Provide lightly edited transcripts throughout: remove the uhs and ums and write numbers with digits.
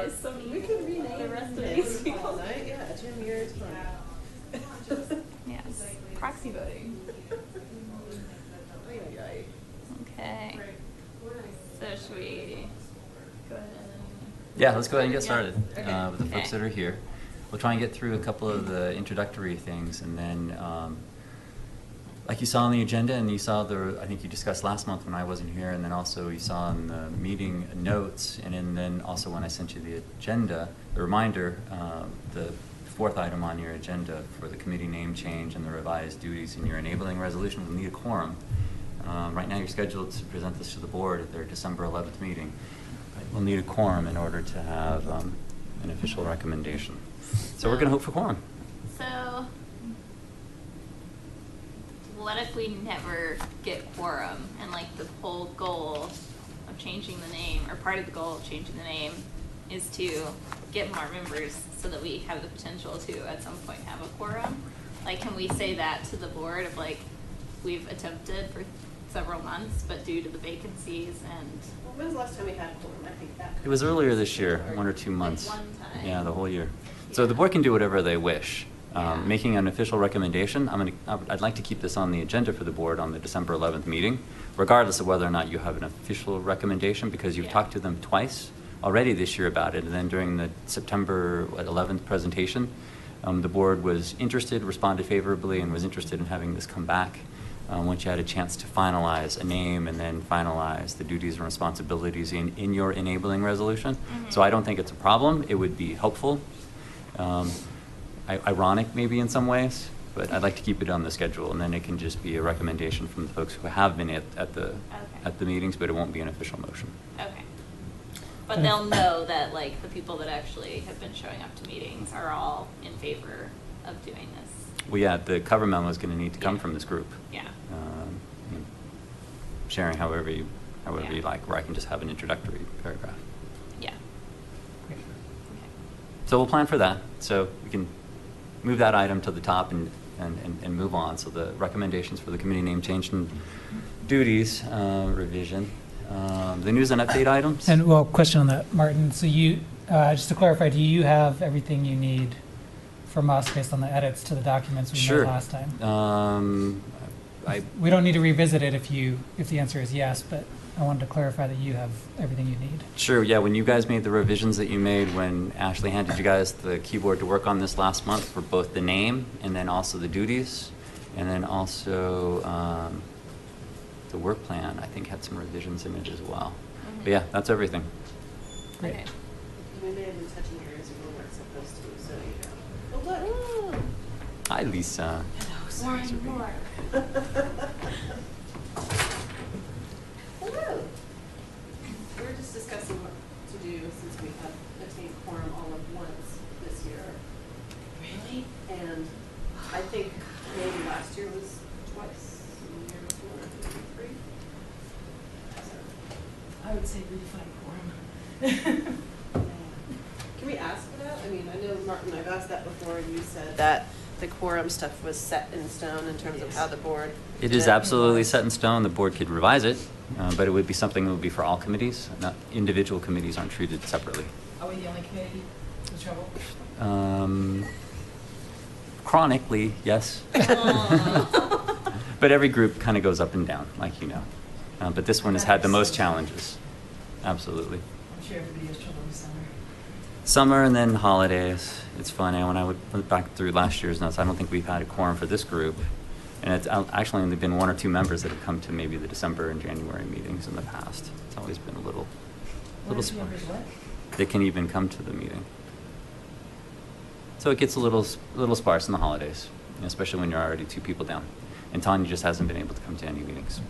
guys so We could rename the rest of it these people. all night. Yeah, Jim, you're fun. Yes. Proxy voting. Okay. So should we go ahead and... Yeah, let's go ahead and get started Okay. with the folks Okay. that are here. We'll try and get through a couple of the introductory things, and then, like you saw on the agenda, and you saw I think you discussed last month when I wasn't here, and then also you saw in the meeting notes, and then also when I sent you the agenda, the reminder, the fourth item on your agenda for the committee name change and the revised duties in your enabling resolution will need a quorum. Right now you're scheduled to present this to the board at their December 11th meeting. We'll need a quorum in order to have an official recommendation. So we're going to hope for quorum. So, what if we never get quorum and like the whole goal of changing the name, or part of the goal of changing the name, is to get more members so that we have the potential to at some point have a quorum? Like, can we say that to the board of like, we've attempted for several months, but due to the vacancies and... Well, when was the last time we had quorum? I think that. It was earlier this year, 1 or 2 months. Like one time. Yeah, the whole year. So the board can do whatever they wish. Yeah. Making an official recommendation, I'd like to keep this on the agenda for the board on the December 11th meeting, regardless of whether or not you have an official recommendation, because you've talked to them twice already this year about it. And then during the September 11th presentation, the board was interested, responded favorably, and was interested in having this come back once you had a chance to finalize a name and then finalize the duties and responsibilities in your enabling resolution. Mm-hmm. So I don't think it's a problem. It would be helpful. Ironic maybe in some ways, but I'd like to keep it on the schedule, and then it can just be a recommendation from the folks who have been at the meetings, but it won't be an official motion. Okay. But they'll know that like the people that actually have been showing up to meetings are all in favor of doing this. Well, yeah, the cover memo is going to need to come from this group. Yeah. Sharing however you Yeah. like, where I can just have an introductory paragraph. Yeah. Okay. So we'll plan for that. So we can move that item to the top and move on. So the recommendations for the committee name change and duties revision. The news and update items. And well, question on that, Martin. So you, just to clarify, do you have everything you need from us based on the edits to the documents we Sure. made last time? I We don't need to revisit it if the answer is yes, but I wanted to clarify that you have everything you need. Sure, yeah, when you guys made the revisions that you made when Ashley handed you guys the keyboard to work on this last month for both the name and then also the duties, and then also the work plan, I think had some revisions in it as well. Mm-hmm. But yeah, that's everything. Great. Okay. We may have been touching areas we weren't supposed to, so you know. Oh, look. Hi, Lisa. More. Hello. We were just discussing what to do since we have attained quorum all at once this year. Really? And I think maybe last year was twice, the year before, maybe 3. I would say redefine quorum. Can we ask for that? I mean, I know, Martin, I've asked that before, and you said that the quorum stuff was set in stone in terms of how the board. It is absolutely set in stone. The board could revise it, but it would be something that would be for all committees. Not individual committees aren't treated separately. Are we the only committee with trouble? Chronically, yes. But every group kind of goes up and down, like you know. But this one has had the most challenges. Absolutely. I'm sure everybody has trouble with summer. Summer and then holidays. It's funny, when I went back through last year's notes, I don't think we've had a quorum for this group. And it's actually only been 1 or 2 members that have come to maybe the December and January meetings in the past. It's always been a little sparse. What? They can even come to the meeting. So it gets a little sparse in the holidays, especially when you're already 2 people down. And Tanya just hasn't been able to come to any meetings.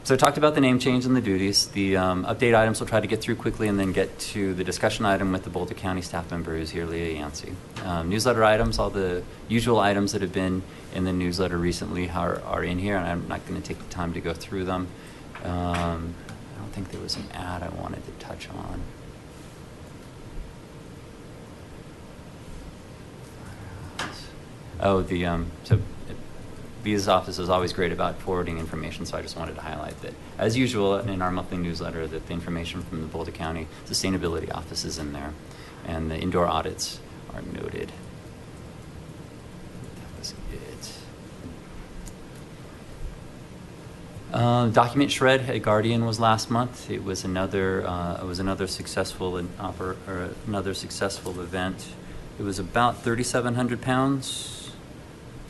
So I talked about the name change and the duties. The update items we'll try to get through quickly and then get to the discussion item with the Boulder County staff member who's here, Leah Yancey. Newsletter items, all the usual items that have been in the newsletter recently are in here, and I'm not going to take the time to go through them. I don't think there was an ad I wanted to touch on. Oh, so Leah's office is always great about forwarding information, so I just wanted to highlight that, as usual, in our monthly newsletter, that the information from the Boulder County Sustainability Office is in there, and the indoor audits are noted. That was it. Document shred at Guardian was last month. It was another successful another successful event. It was about 3,700 pounds.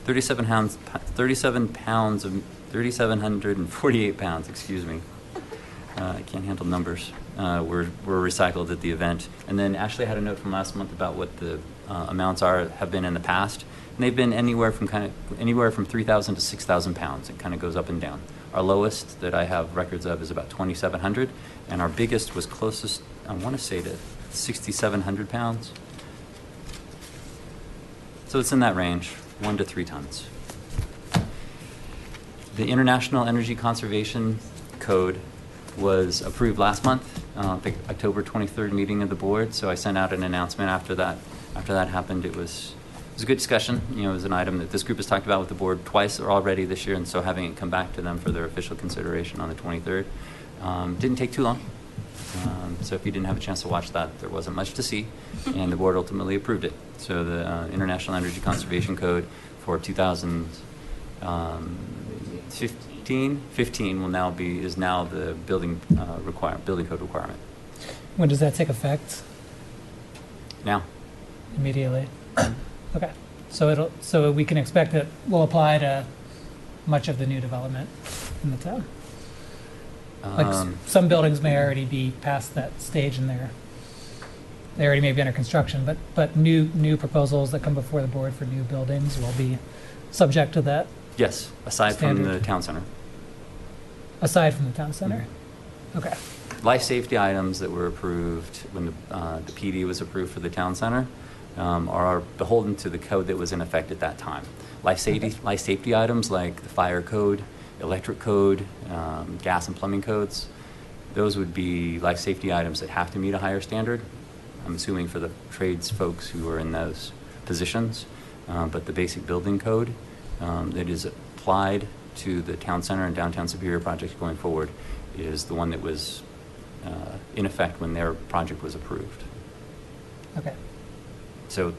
3,748 pounds, excuse me. I can't handle numbers. Were recycled at the event. And then Ashley had a note from last month about what the amounts have been in the past. And they've been anywhere from 3,000 to 6,000 pounds. It kind of goes up and down. Our lowest that I have records of is about 2,700, and our biggest was closest, I want to say, to 6,700 pounds. So it's in that range, 1 to 3 tons. The International Energy Conservation Code was approved last month, the October 23rd meeting of the board. So I sent out an announcement after that. After that happened, it was a good discussion. It was an item that this group has talked about with the board twice already this year, and so having it come back to them for their official consideration on the 23rd didn't take too long. So if you didn't have a chance to watch that, there wasn't much to see, and the board ultimately approved it. So the International Energy Conservation Code for 2015 is now the building code requirement. When does that take effect? Now. Immediately. Okay. So we can expect it will apply to much of the new development in the town. Some buildings may already be past that stage in there. They already may be under construction, but new proposals that come before the board for new buildings will be subject to that. Yes, aside standard. from the town center. Aside from the town center. Mm-hmm. Okay. Life safety items that were approved when the PD was approved for the town center are beholden to the code that was in effect at that time. Life safety items like the fire code, electric code, gas and plumbing codes, those would be life safety items that have to meet a higher standard. I'm assuming for the trades folks who are in those positions, but the basic building code that is applied to the town center and downtown Superior projects going forward is the one that was in effect when their project was approved. Okay. So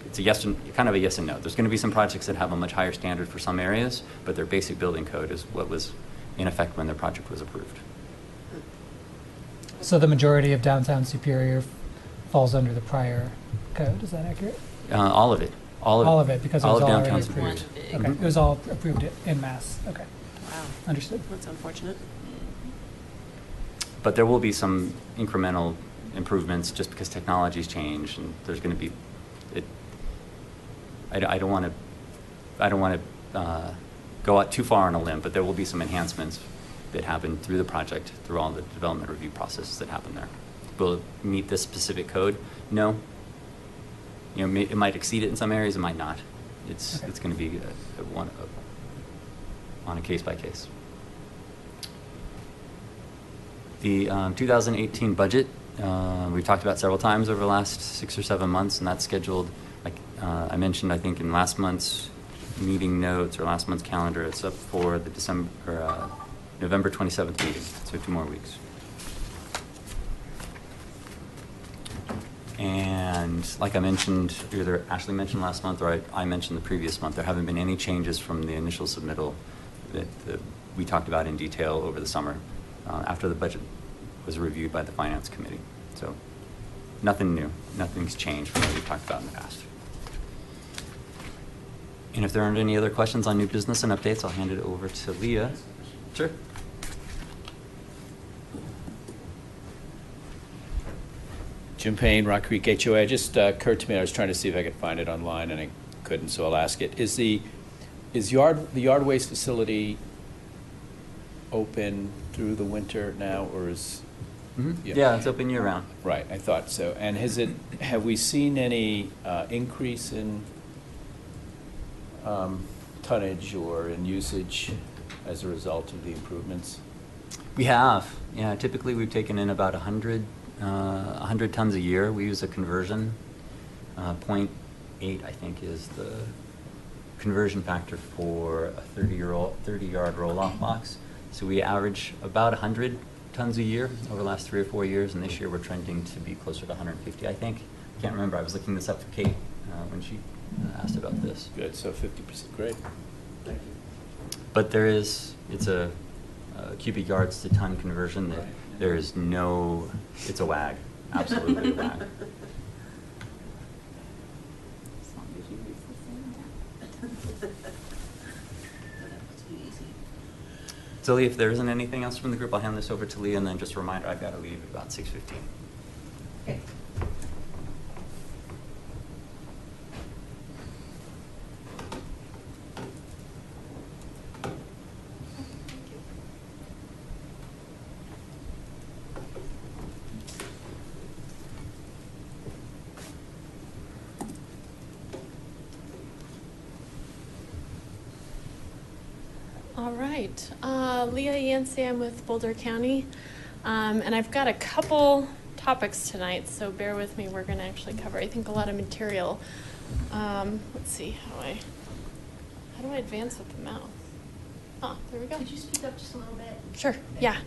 it's a yes and kind of a yes and no. There's going to be some projects that have a much higher standard for some areas, but their basic building code is what was in effect when their project was approved. So the majority of downtown Superior falls under the prior code. Is that accurate? All of it. All of it, because it all was of already downtown's approved. approved. Okay, it was all approved in mass. Okay, Wow, understood. that's unfortunate. But there will be some incremental improvements just because technology's changed, and there's going to be. I don't want to go out too far on a limb, but there will be some enhancements that happen through the project, through all the development review processes that happen there. Will it meet this specific code? No. It might exceed it in some areas. It might not. It's going to be on a case by case. The 2018 budget we've talked about several times over the last 6 or 7 months, and that's scheduled. Like I mentioned, I think in last month's meeting notes or last month's calendar, it's up for the November 27th meeting. So 2 more weeks. And like I mentioned, either Ashley mentioned last month or I mentioned the previous month, there haven't been any changes from the initial submittal that we talked about in detail over the summer after the budget was reviewed by the Finance Committee. So nothing new. Nothing's changed from what we've talked about in the past. And if there aren't any other questions on new business and updates, I'll hand it over to Leah. Sure. Jim Payne, Rock Creek HOA. It just occurred to me, I was trying to see if I could find it online, and I couldn't, so I'll ask it. Is the yard waste facility open through the winter now, or is? Mm-hmm. Yeah, it's open year round. Right, I thought so. And have we seen any increase in tonnage or in usage as a result of the improvements? We have. Yeah, typically we've taken in about 100 tons a year. We use a conversion. 0.8, I think, is conversion factor for a 30-yard roll-off box. So we average about 100 tons a year over the last 3 or 4 years, and this year we're trending to be closer to 150, I think. I can't remember. I was looking this up for Kate when she asked about this. Good, so 50%, great. Thank you. But it's a cubic yards to ton conversion that there is no, it's a wag, absolutely a wag. As long as you use the same amount. Too easy. So Lee, if there isn't anything else from the group, I'll hand this over to Lee, and then just a reminder, I've got to leave at about 6:15. Okay. All right, Leah Yancey, I'm with Boulder County, and I've got a couple topics tonight, so bear with me. We're going to actually cover, I think, a lot of material. Let's see, how do I advance with the mouse? Oh, there we go. Could you speak up just a little bit? Sure, yeah.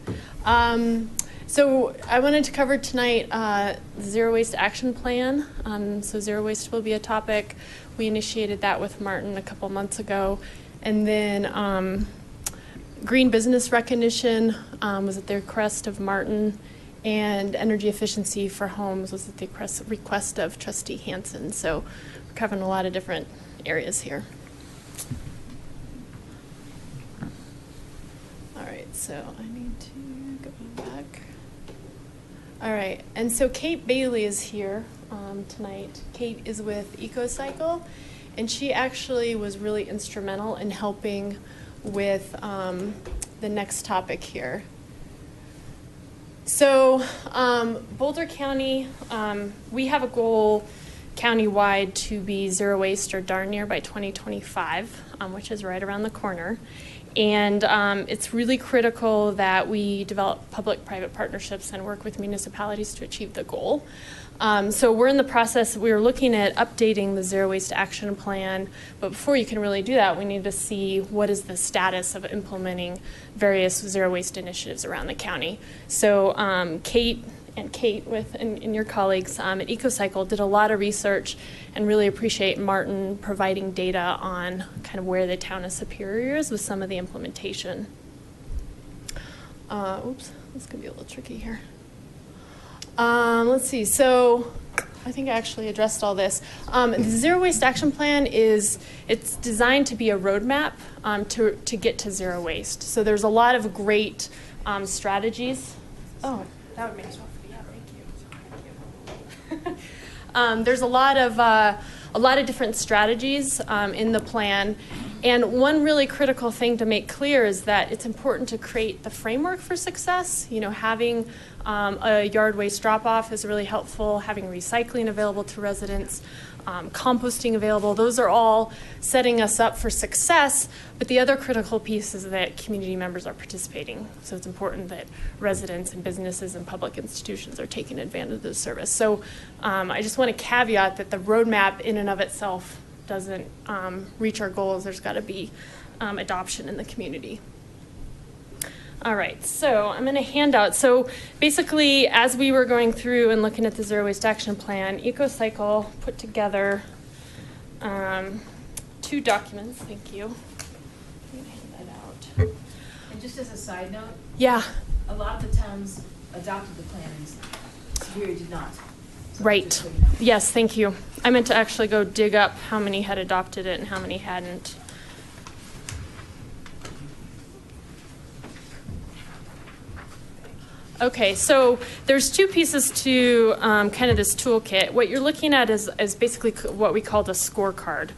So I wanted to cover tonight the Zero Waste Action Plan. So zero waste will be a topic. We initiated that with Martin a couple months ago. And then green business recognition was at the request of Martin, and energy efficiency for homes was at the request of Trustee Hansen. So we're covering a lot of different areas here. All right, so I need to go back. All right, and so Kate Bailey is here tonight. Kate is with EcoCycle, and she actually was really instrumental in helping with the next topic here. So Boulder County, we have a goal countywide to be zero waste or darn near by 2025, which is right around the corner. And it's really critical that we develop public-private partnerships and work with municipalities to achieve the goal. So we're in the process, we're looking at updating the Zero Waste Action Plan, but before you can really do that, we need to see what is the status of implementing various zero waste initiatives around the county. So Kate and your colleagues at EcoCycle did a lot of research, and really appreciate Martin providing data on kind of where the town is superior is with some of the implementation. Oops, this could be a little tricky here. Let's see, so I think I actually addressed all this. The Zero Waste Action Plan it's designed to be a roadmap to get to zero waste. So there's a lot of great strategies. Oh, that would make sense. There's a lot of different strategies in the plan, and one really critical thing to make clear is that it's important to create the framework for success. You know, having a yard waste drop-off is really helpful, having recycling available to residents, composting available. Those are all setting us up for success, but the other critical piece is that community members are participating. So it's important that residents and businesses and public institutions are taking advantage of this service. So I just want to caveat that the roadmap in and of itself doesn't reach our goals. There's got to be adoption in the community. All right, so I'm going to hand out. So basically, as we were going through and looking at the Zero Waste Action Plan, EcoCycle put together 2 documents. Thank you. I'm going to hand that out. And just as a side note, Yeah. a lot of the towns adopted the plan and Superior did not. So Right. just so you know. Yes, thank you. I meant to actually go dig up how many had adopted it and how many hadn't. Okay, so there's 2 pieces to kind of this toolkit. What you're looking at is basically what we call the scorecard.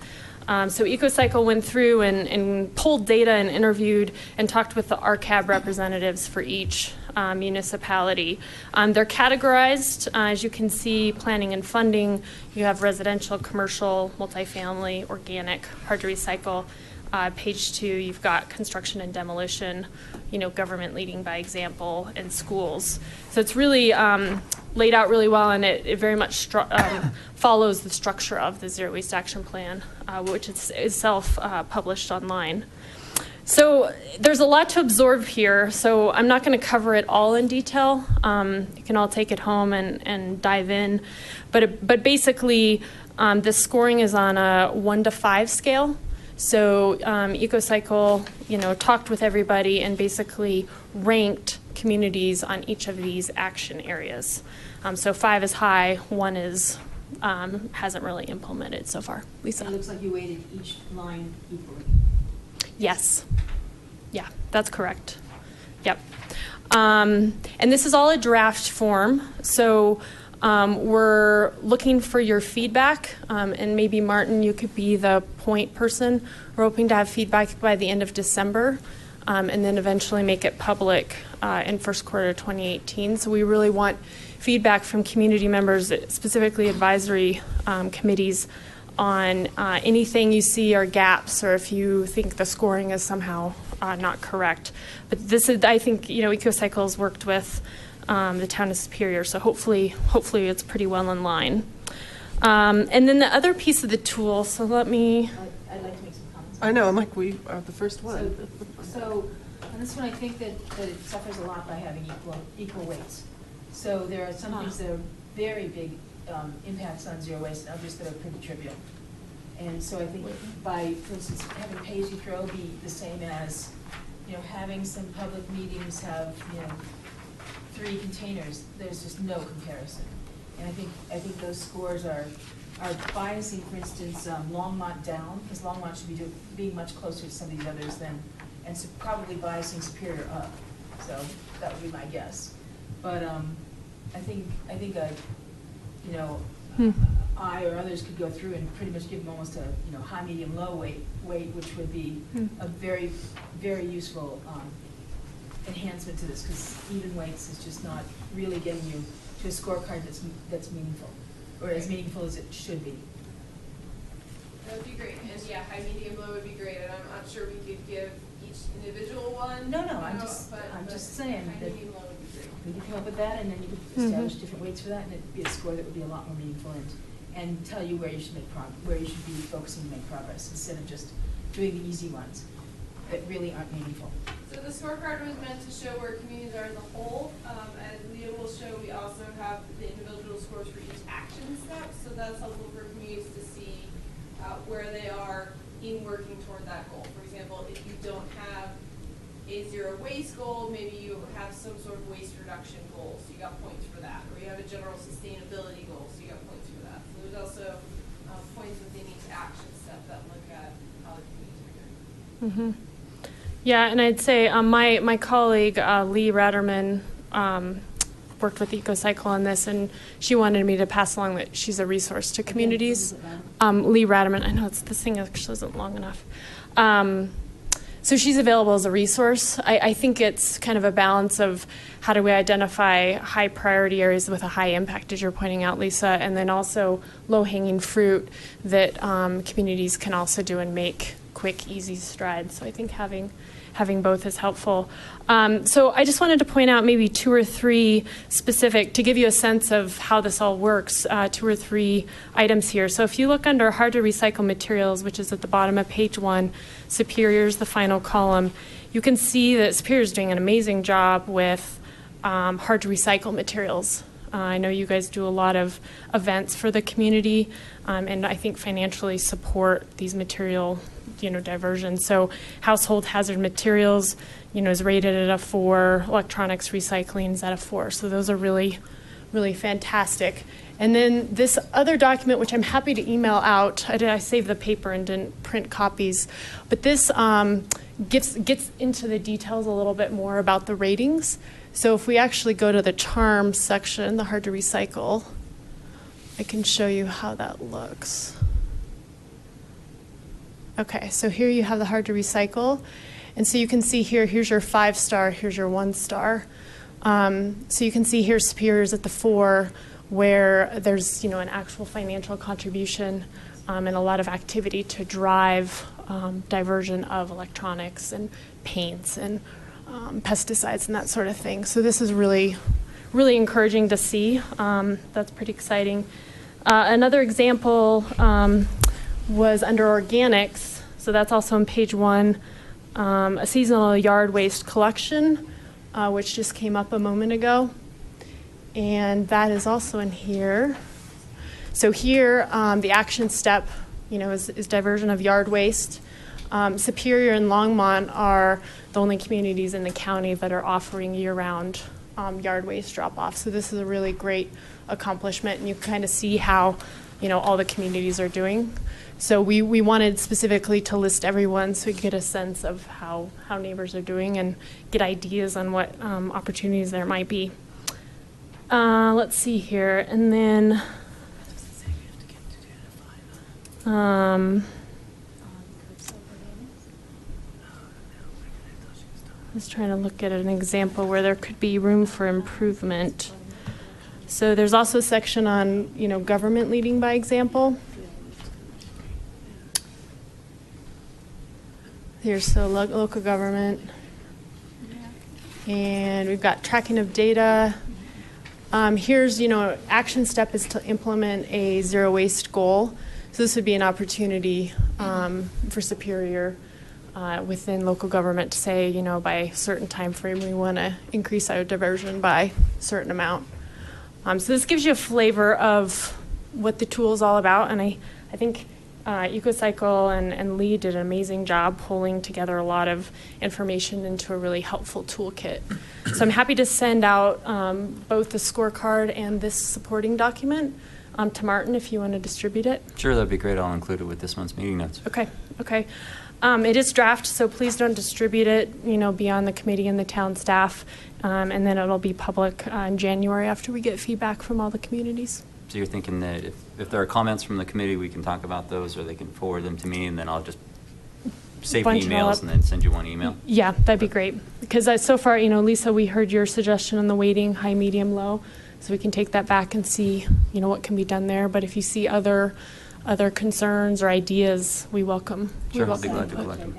So EcoCycle went through and pulled data and interviewed and talked with the RCAB representatives for each municipality. They're categorized, as you can see, planning and funding. You have residential, commercial, multifamily, organic, hard to recycle. Page 2, you've got construction and demolition. government leading by example, and schools. So it's really laid out really well, and it very much follows the structure of the Zero Waste Action Plan, which is itself published online. So there's a lot to absorb here, so I'm not going to cover it all in detail. You can all take it home and dive in. But basically, the scoring is on a 1 to 5 scale. So EcoCycle, talked with everybody and basically ranked communities on each of these action areas. So 5 is high, 1 is hasn't really implemented so far. Lisa? It looks like you weighted each line equally. Yes. Yeah, that's correct. Yep. And this is all a draft form. So we're looking for your feedback. And maybe, Martin, you could be the point person. We're hoping to have feedback by the end of December, and then eventually make it public in first quarter 2018. So we really want feedback from community members, specifically advisory committees, on anything you see are gaps, or if you think the scoring is somehow not correct. But this is, I think, EcoCycle's worked with the town of Superior, so hopefully it's pretty well in line. And then the other piece of the tool, so let me... I'd like to make some comments. I know, I'm like, we are the first one. So on this one, I think that it suffers a lot by having equal weights. So there are some things that are very big impacts on zero waste, and others that are pretty trivial. And so I think by, for instance, having pay-as-you-throw be the same as, having some public meetings have, 3 containers, there's just no comparison. And I think those scores are biasing, for instance, Longmont down, because Longmont should be being much closer to some of these others than, and so probably biasing Superior up. So that would be my guess. But I think I or others could go through and pretty much give them almost a high, medium, low weight, which would be a very, very useful enhancement to this, because even weights is just not really getting you to a scorecard that's meaningful, or as meaningful as it should be. That would be great, and yeah, high, medium, low would be great, and I'm not sure we could give each individual one. No, I'm just saying high, that medium, low would be great. we could come up with that, and then you could establish different weights for that, and it'd be a score that would be a lot more meaningful and tell you where you should make where you should be focusing to make progress, instead of just doing the easy ones that really aren't meaningful. So the scorecard was meant to show where communities are as a whole. As Leah will show, we also have the individual scores for each action step, so that's helpful for communities to see where they are in working toward that goal. For example, if you don't have a zero waste goal, maybe you have some sort of waste reduction goal, so you got points for that. Or you have a general sustainability goal, so you got points for that. So there's also points within each action step that look at how the communities are doing. Yeah, and I'd say my colleague, Lee Ratterman, worked with EcoCycle on this, and she wanted me to pass along that she's a resource to communities. Lee Ratterman, I know this thing actually isn't long enough. So she's available as a resource. I think it's kind of a balance of how do we identify high priority areas with a high impact, as you're pointing out, Lisa, and then also low-hanging fruit that communities can also do and make quick, easy strides. So I think having both is helpful. So I just wanted to point out maybe 2 or 3 specific, to give you a sense of how this all works, 2 or 3 items here. So if you look under hard to recycle materials, which is at the bottom of page 1, Superior is the final column, you can see that Superior is doing an amazing job with hard to recycle materials. I know you guys do a lot of events for the community, and I think financially support these material diversion. So household hazard materials, is rated at a 4. Electronics recycling is at a 4. So those are really, really fantastic. And then this other document, which I'm happy to email out. I saved the paper and didn't print copies, but this gets into the details a little bit more about the ratings. So if we actually go to the charm section, the hard to recycle, I can show you how that looks. Okay, so here you have the hard to recycle. And so you can see here's your 5-star, here's your 1-star. So you can see here Superior's at the 4, where there's an actual financial contribution and a lot of activity to drive diversion of electronics and paints and pesticides and that sort of thing. So this is really, really encouraging to see. That's pretty exciting. Another example was under organics. So that's also on page 1, a seasonal yard waste collection, which just came up a moment ago. And that is also in here. So here, the action step, is diversion of yard waste. Superior and Longmont are the only communities in the county that are offering year-round yard waste drop-off. So this is a really great accomplishment, and you can kind of see how, all the communities are doing. So we wanted specifically to list everyone so we could get a sense of how neighbors are doing and get ideas on what opportunities there might be. Let's see here, and then I was trying to look at an example where there could be room for improvement. So there's also a section on, government leading by example. Here's the local government. And we've got tracking of data. Here's, action step is to implement a zero waste goal. So this would be an opportunity for Superior within local government to say, by a certain time frame, we want to increase our diversion by a certain amount. So this gives you a flavor of what the tool is all about. And I think EcoCycle and Lee did an amazing job pulling together a lot of information into a really helpful toolkit. So I'm happy to send out both the scorecard and this supporting document to Martin if you want to distribute it. Sure, that'd be great. I'll include it with this month's meeting notes. Okay. It is draft, so please don't distribute it, beyond the committee and the town staff, and then it'll be public in January after we get feedback from all the communities. So you're thinking that if there are comments from the committee, we can talk about those, or they can forward them to me, and then I'll just save the Bunch it all emails up. and then send you one email? Yeah, that'd be great. Because so far, Lisa, we heard your suggestion on the weighting, high, medium, low, so we can take that back and see, what can be done there. But if you see other concerns or ideas, we welcome. Sure, I'll be glad to collect them.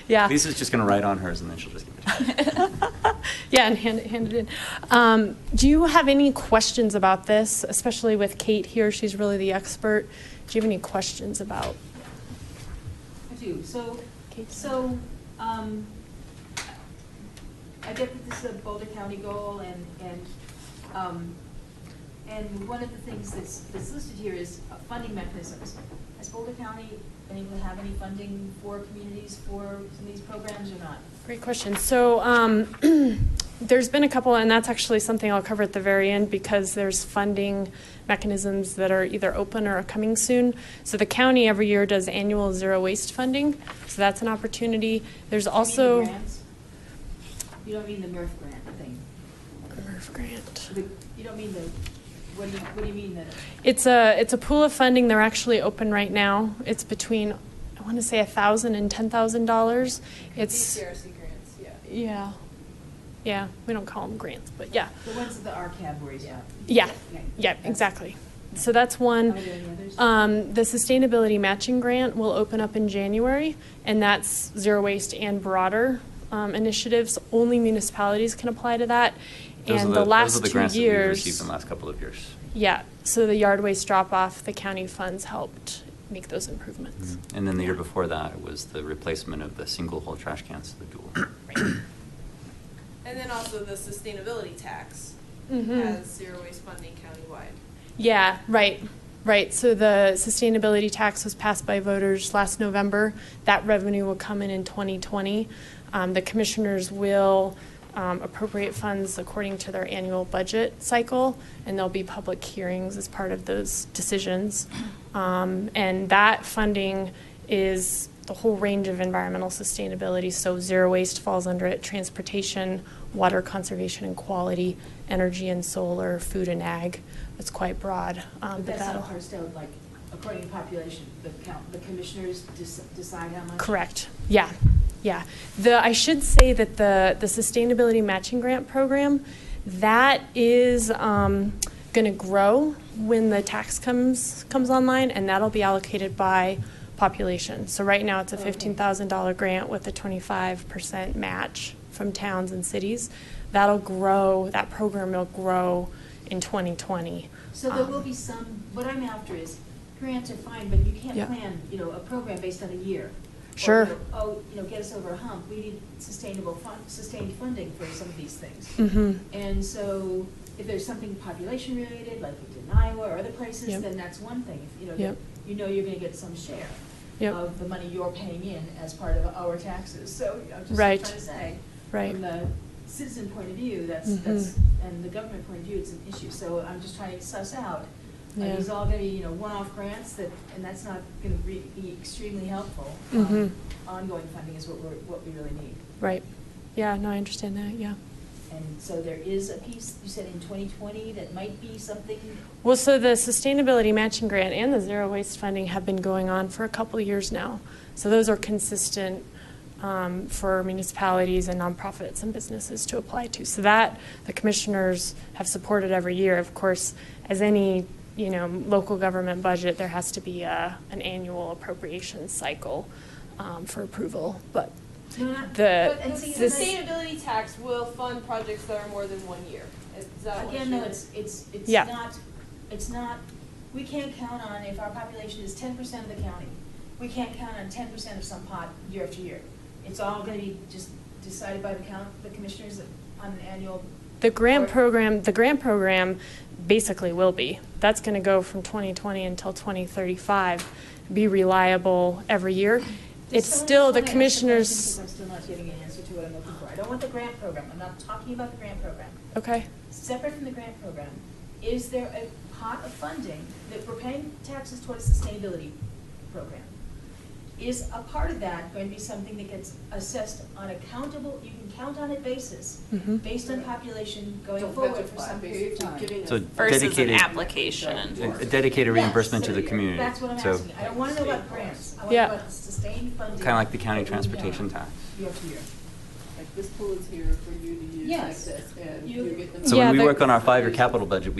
Yeah. Lisa's just going to write on hers, and then she'll just give it to me. Yeah, and hand it in. Do you have any questions about this, especially with Kate here? She's really the expert. Do you have any questions about? I do. So, Kate? I get that this is a Boulder County goal, and one of the things that's listed here is funding mechanisms. Has Boulder County been able to have any funding for communities for some of these programs or not? Great question. So there's been a couple, and that's actually something I'll cover at the very end because there's funding mechanisms that are either open or are coming soon. So the county every year does annual zero waste funding. So that's an opportunity. There's also... You mean the grants? You don't mean the MRF grant thing? MRF grant. You don't mean the... What do you mean that? It's a pool of funding. They're actually open right now. It's between, I want to say $1,000 and $10,000. It's CRC grants, yeah. We don't call them grants, but yeah. The ones that the RCAB worries about. Yeah, exactly. So that's one. Are there any others? The sustainability matching grant will open up in January, and that's zero waste and broader initiatives. Only municipalities can apply to that. And the last 2 years, those are the grants that we've received in the last couple of years. Yeah, so the yard waste drop-off, the county funds helped make those improvements. Mm-hmm. And then the year before that was the replacement of the single-hole trash cans to the dual. And then also the sustainability tax Mm-hmm. has zero waste funding countywide. Yeah, right. So the sustainability tax was passed by voters last November. That revenue will come in 2020. The commissioners will appropriate funds according to their annual budget cycle, and there'll be public hearings as part of those decisions. And that funding is the whole range of environmental sustainability. So zero waste falls under it, transportation, water conservation and quality, energy and solar, food and ag. It's quite broad. But that's not parsed out, like, according to population, the commissioners decide how much? Correct. Yeah. I should say that the sustainability matching grant program, that is going to grow when the tax comes online, and that'll be allocated by population. So right now it's a Okay. $15,000 grant with a 25% match from towns and cities. That'll grow, that program will grow in 2020. So there will be some, what I'm after is, grants are fine, but you can't Yeah. plan, a program based on a year. Sure. Or, get us over a hump. We need sustained funding for some of these things. Mm-hmm. And so if there's something population related, like we did in Iowa or other places, Yep. then that's one thing. If, Yep. you're gonna get some share Yep. of the money you're paying in as part of our taxes. So I'm just Right. trying to say, Right. from the citizen point of view, that's, Mhm. and the government point of view, it's an issue. So I'm just trying to suss out, are Yeah. these all gonna be, one-off grants and that's not gonna be extremely helpful. Mhm. Ongoing funding is what we really need. Right. Yeah, no, I understand that, yeah. And so there is a piece, you said in 2020, that might be something. Well, so the sustainability matching grant and the zero waste funding have been going on for a couple of years now. So those are consistent for municipalities and nonprofits and businesses to apply to. So that the commissioners have supported every year. Of course, as any local government budget, there has to be an annual appropriation cycle for approval. But No, not- the but- and see, The this- sustainability tax will fund projects that are more than 1 year. Is that what Again, no, you're- it's Yeah. not, we can't count on, if our population is 10% of the county, we can't count on 10% of some pot year after year. It's all gonna be just decided by the commissioners on an annual. The grant or- program basically will be. That's going to go from 2020 until 2035, be reliable every year. It's Someone still else the wanna ask a commissioners. question, 'cause I'm still not getting an answer to what I'm looking for. I don't want the grant program. I'm not talking about the grant program. Okay. Separate from the grant program, is there a pot of funding that we're paying taxes toward a sustainability program? Is a part of that going to be something that gets assessed on a countable, you can count on it basis, Mhm. based on population going Don't forward budget for flat, some period of time? giving So us- Versus dedicated- an application. A dedicated Yes, reimbursement to so the community. That's what I'm So asking. I don't want to know about grants. I want to Yeah. know about the sustained funding. kind of like the county that we transportation have tax. Year to year. Like this pool is here for you to use like Yes. this, and You- you get the. So Yeah, when we the- work on our 5-year capital budget,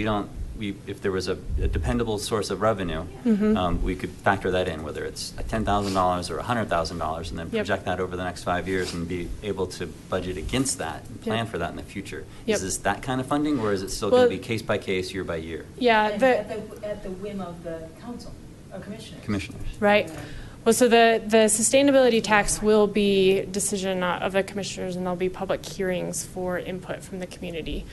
if there was a dependable source of revenue, Mhm. we could factor that in, whether it's a $10,000 or $100,000, and then Yep. project that over the next 5 years and be able to budget against that and plan Yep. for that in the future. Yep. Is this that kind of funding, or is it still Well- going to be case by case, year by year? Yeah. And at the whim of the council or commissioners. Commissioners. Right. Well, so the sustainability tax will be decision of the commissioners, and there'll be public hearings for input from the community.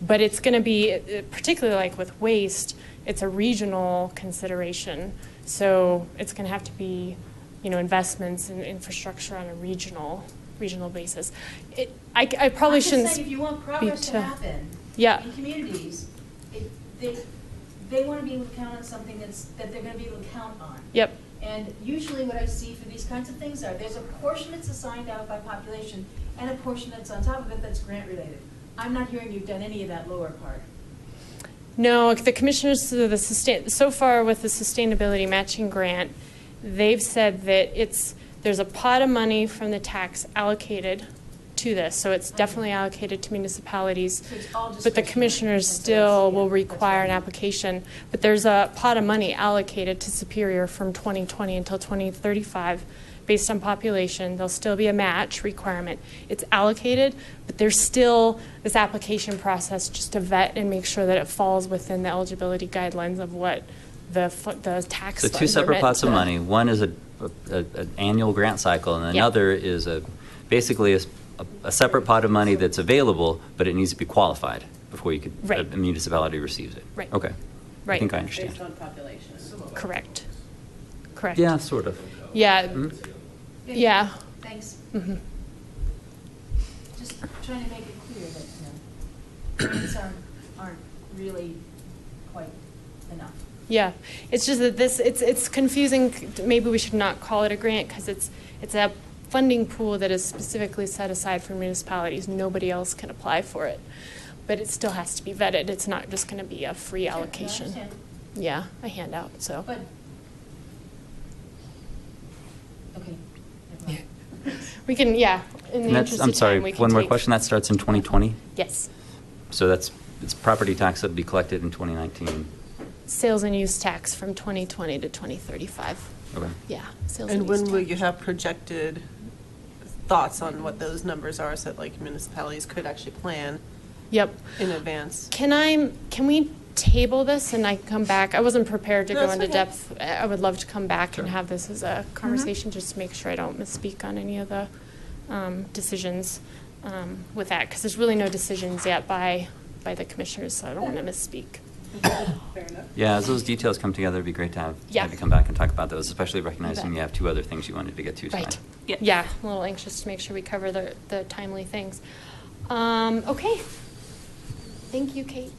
But it's going to be, particularly like with waste, it's a regional consideration. So it's going to have to be, investments in infrastructure on a regional basis. I probably I'm just shouldn't. saying, if you want progress speak to happen Yeah. in communities, they want to be able to count on something that they're going to be able to count on. Yep. And usually what I see for these kinds of things there's a portion that's assigned out by population and a portion that's on top of it that's grant related. I'm not hearing you've done any of that lower part. No, the commissioners, so far with the sustainability matching grant, they've said that there's a pot of money from the tax allocated to this, so it's definitely allocated to municipalities. So it's all But the discretionary, commissioners and so still it's- will yeah, that's require an right. application. But there's a pot of money allocated to Superior from 2020 until 2035 based on population. There'll still be a match requirement. It's allocated, but there's still this application process just to vet and make sure that it falls within the eligibility guidelines of what the tax So funds two are separate meant pots of to- money. One is an annual grant cycle, and Yeah. another is basically a separate pot of money that's available, but it needs to be qualified before Right. a municipality receives it. Right. Okay. I Right. think I understand. Based on population. Correct. Correct. Yeah, sort of. Yeah. Mhm. Yeah. Thanks. hmm Just trying to make it clear that, grants aren't really quite enough. Yeah, it's just that it's confusing. Maybe we should not call it a grant because it's a funding pool that is specifically set aside for municipalities. Nobody else can apply for it, but it still has to be vetted. It's not just going to be a free Sure, I allocation. understand. Yeah, a handout. So. But, okay. never mind. We can, yeah. In the And interest I'm of sorry, time, we can one more take- question. That starts in 2020? Yes. So it's property tax that will be collected in 2019. Sales and use tax from 2020 to 2035. Okay. Yeah. Sales And and when use will tax. you have projected thoughts on what those numbers are so that like municipalities could actually plan Yep. in advance? Can we table this and I can come back? I wasn't prepared to No, go it's into okay. depth. I would love to come back and Sure. have this as a conversation, just to make sure I don't misspeak on any of the decisions with that, because there's really no decisions yet by the commissioners, so I don't want to misspeak. Fair enough. Yeah, as those details come together, it'd be great to have Yeah. you come back and talk about those, especially recognizing bet. you have two other things you wanted to get to tonight. Right. Yep. Yeah, a little anxious to make sure we cover the timely things. Okay. Thank you, Kate.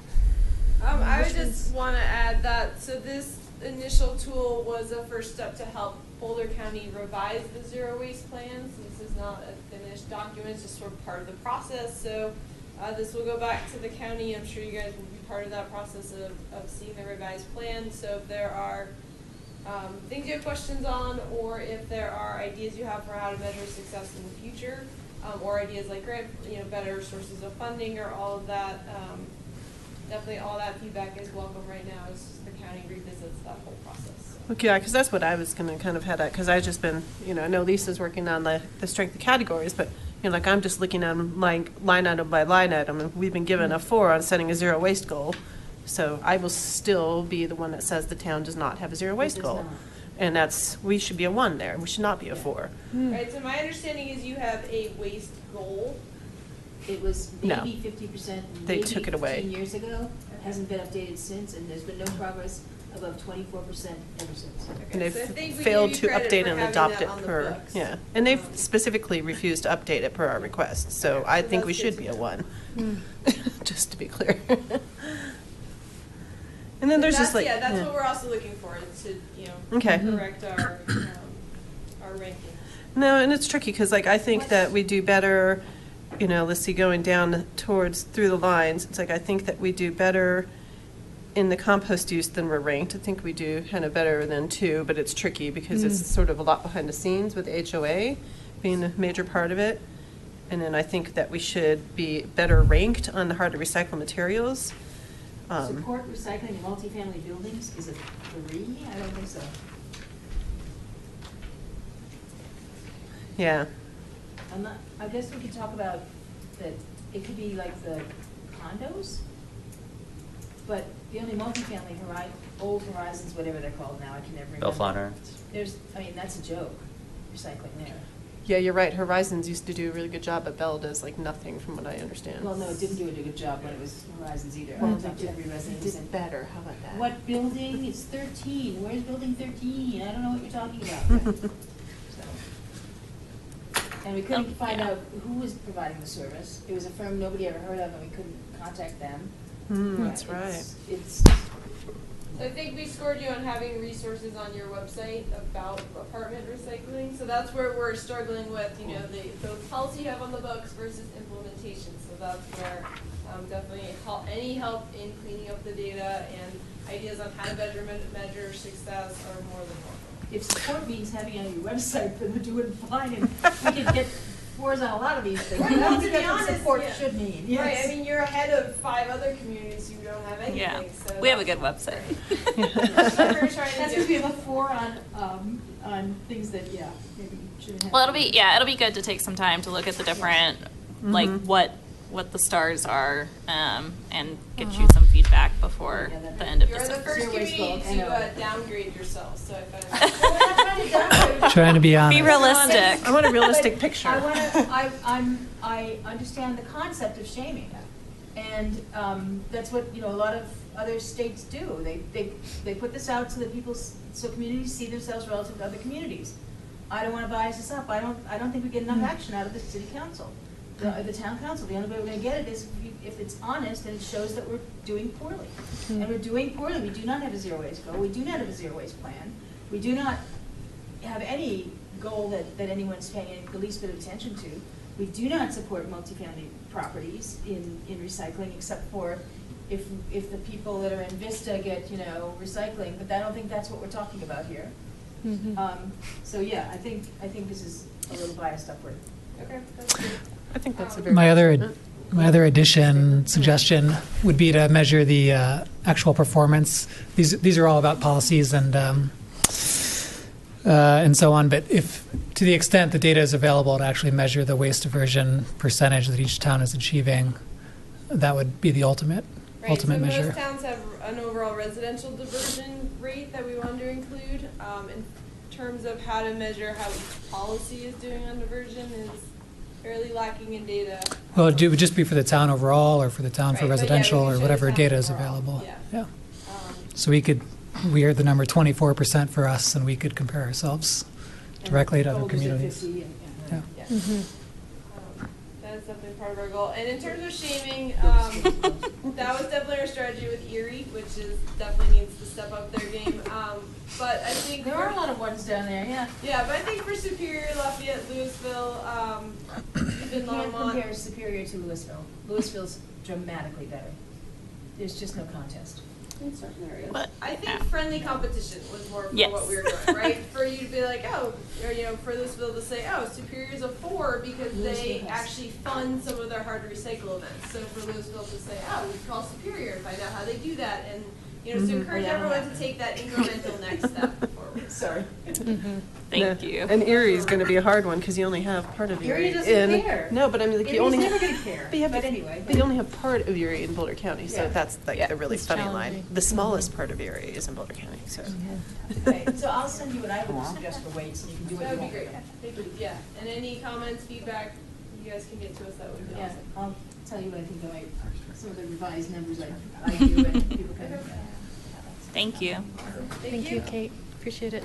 I would just want to add that, so this initial tool was a first step to help Boulder County revise the zero waste plan. So this is not a finished document, it's just sort of part of the process. So this will go back to the county. I'm sure you guys will be part of that process of seeing the revised plan. So if there are things you have questions on, or if there are ideas you have for how to measure success in the future, or ideas like grant, better sources of funding, or all of that, definitely all that feedback is welcome right now as the county revisits that whole process. So. Okay, yeah, because that's what I was going to kind of head at, because I've just been, I know Lisa's working on the strength of categories, but, like I'm just looking at them like line item by line item, and we've been given a 4 on setting a zero waste goal. So I will still be the one that says the town does not have a zero waste does goal. not. And we should be a 1 there. We should not be a 4. Right, so my understanding is you have a waste goal. It was No. maybe 50%, They maybe took it away. 15 years ago. Hasn't been updated since, and there's been no progress above 24% ever since. And Okay, so I they've think we failed give you to credit update for and having adopt that it on the per, books. yeah. And they've specifically refused to update it per our request, so Okay, I so think we that's should good be to a know. 1, just to be clear. And then there's just like. Yeah, that's what we're also looking for, is to, Okay. correct our ranking. No, and it's tricky, because like, I think that we do better, let's see, going down through the lines, it's like, I think that we do better in the compost use than we're ranked. I think we do kind of better than 2, but it's tricky, because it's sort of a lot behind the scenes with HOA being a major part of it. And then I think that we should be better ranked on the hard to recycle materials. Support recycling in multifamily buildings, is it 3? I don't think so. Yeah. I guess we could talk about that, it could be like the condos, but the only multifamily old horizons, whatever they're called now, I can never remember. Bellflower. That's a joke, recycling there. Yeah, you're right. Horizons used to do a really good job, but Bell does like nothing from what I understand. Well, no, it didn't do a good job when it was Horizons either. I Well, talked to every resident and said, better. How about that? what building? It's 13. Where's building 13? I don't know what you're talking about. So. And we couldn't find out who was providing the service. It was a firm nobody ever heard of, and we couldn't contact them. That's Yeah, right. It's So I think we scored you on having resources on your website about apartment recycling. So that's where we're struggling with, the policy you have on the books versus implementation. So that's where definitely any help in cleaning up the data and ideas on how to measure success are more than welcome. if support means having it on your website, then we're doing fine, and we can get 4s on a lot of these things. Well, That's to be what honest, support yeah. should mean, Right, yes. I mean, you're ahead of 5 other communities who don't have anything, Yeah, so. we have a good website. That's what we're trying to That's do. because we have a 4 on things that, yeah, maybe shouldn't have. Well, it'll be good to take some time to look at the different, like what the stars are, and get you some feedback before Yeah, that- the end of You're the December. first Zero waste community goal, I to know. downgrade yourself, so I Well, find. we're not trying to downgrade. Trying to be honest. Be realistic. I want a realistic But picture. I understand the concept of shaming, and that's what a lot of other states do. They put this out so that so communities see themselves relative to other communities. I don't want to bias this up. I don't think we get enough action out of the city council, the town council. The only way we're going to get it is if it's honest and it shows that we're doing poorly, and we're doing poorly. We do not have a zero waste goal. We do not have a zero waste plan. We do not have any goal that anyone's paying the least bit of attention to. We do not support multifamily properties in recycling, except for if the people that are in Vista get, recycling, but I don't think that's what we're talking about here. So yeah, I think this is a little biased upward. Okay, that's good. I think that's a very. My other addition suggestion would be to measure the actual performance. These are all about policies and and so on. But if, to the extent the data is available to actually measure the waste diversion percentage that each town is achieving, that would be the ultimate Right, so measure. most towns have an overall residential diversion rate that we want to include. In terms of how to measure how each policy is doing on diversion is fairly lacking in data. Well, it would just be for the town overall, or for the town for Right, but yeah, we residential, can or show whatever the town data is overall, available. yeah. Um, So we are the number 24% for us, and we could compare ourselves directly to other Gold is at communities. 50 and- Yeah. That's definitely part of our goal. And in terms of shaming, that was definitely our strategy with Erie, which is definitely needs to step up their game. But I think There are a lot of ones down there, yeah. yeah, but I think for Superior, Lafayette, Louisville, even You can't Longmont. compare Superior to Louisville. Louisville's dramatically better. There's just no contest. In certain areas. But I think friendly competition was more for Yes. what we were doing, right? For you to be like, oh, or for Louisville to say, oh, Superior's a 4 because they Louisville has- actually fund some of their hard to recycle events. So for Louisville to say, oh, we call Superior and find out how they do that, and so encourage Yeah. everyone to take that incremental next step forward. Sorry. Thank you. And Erie is going to be a hard one because you only have part of Erie. Erie doesn't in, care. No, but I mean, like, you Erie's only never gonna care, But, you have but to- anyway. But you only have part of Erie in Boulder County, so Yeah. that's like Yeah. the really It's funny challenging. line. The smallest part of Erie is in Boulder County. So. Okay, so I'll send you what I would suggest for weights, and you can do what That you would be want. great. Thank you. Yeah, and any comments, feedback, you guys can get to us, that would be Yeah, awesome. I'll tell you what I think of some of the revised numbers I do, and people can. Thank you. Thank you, Kate. Appreciate it.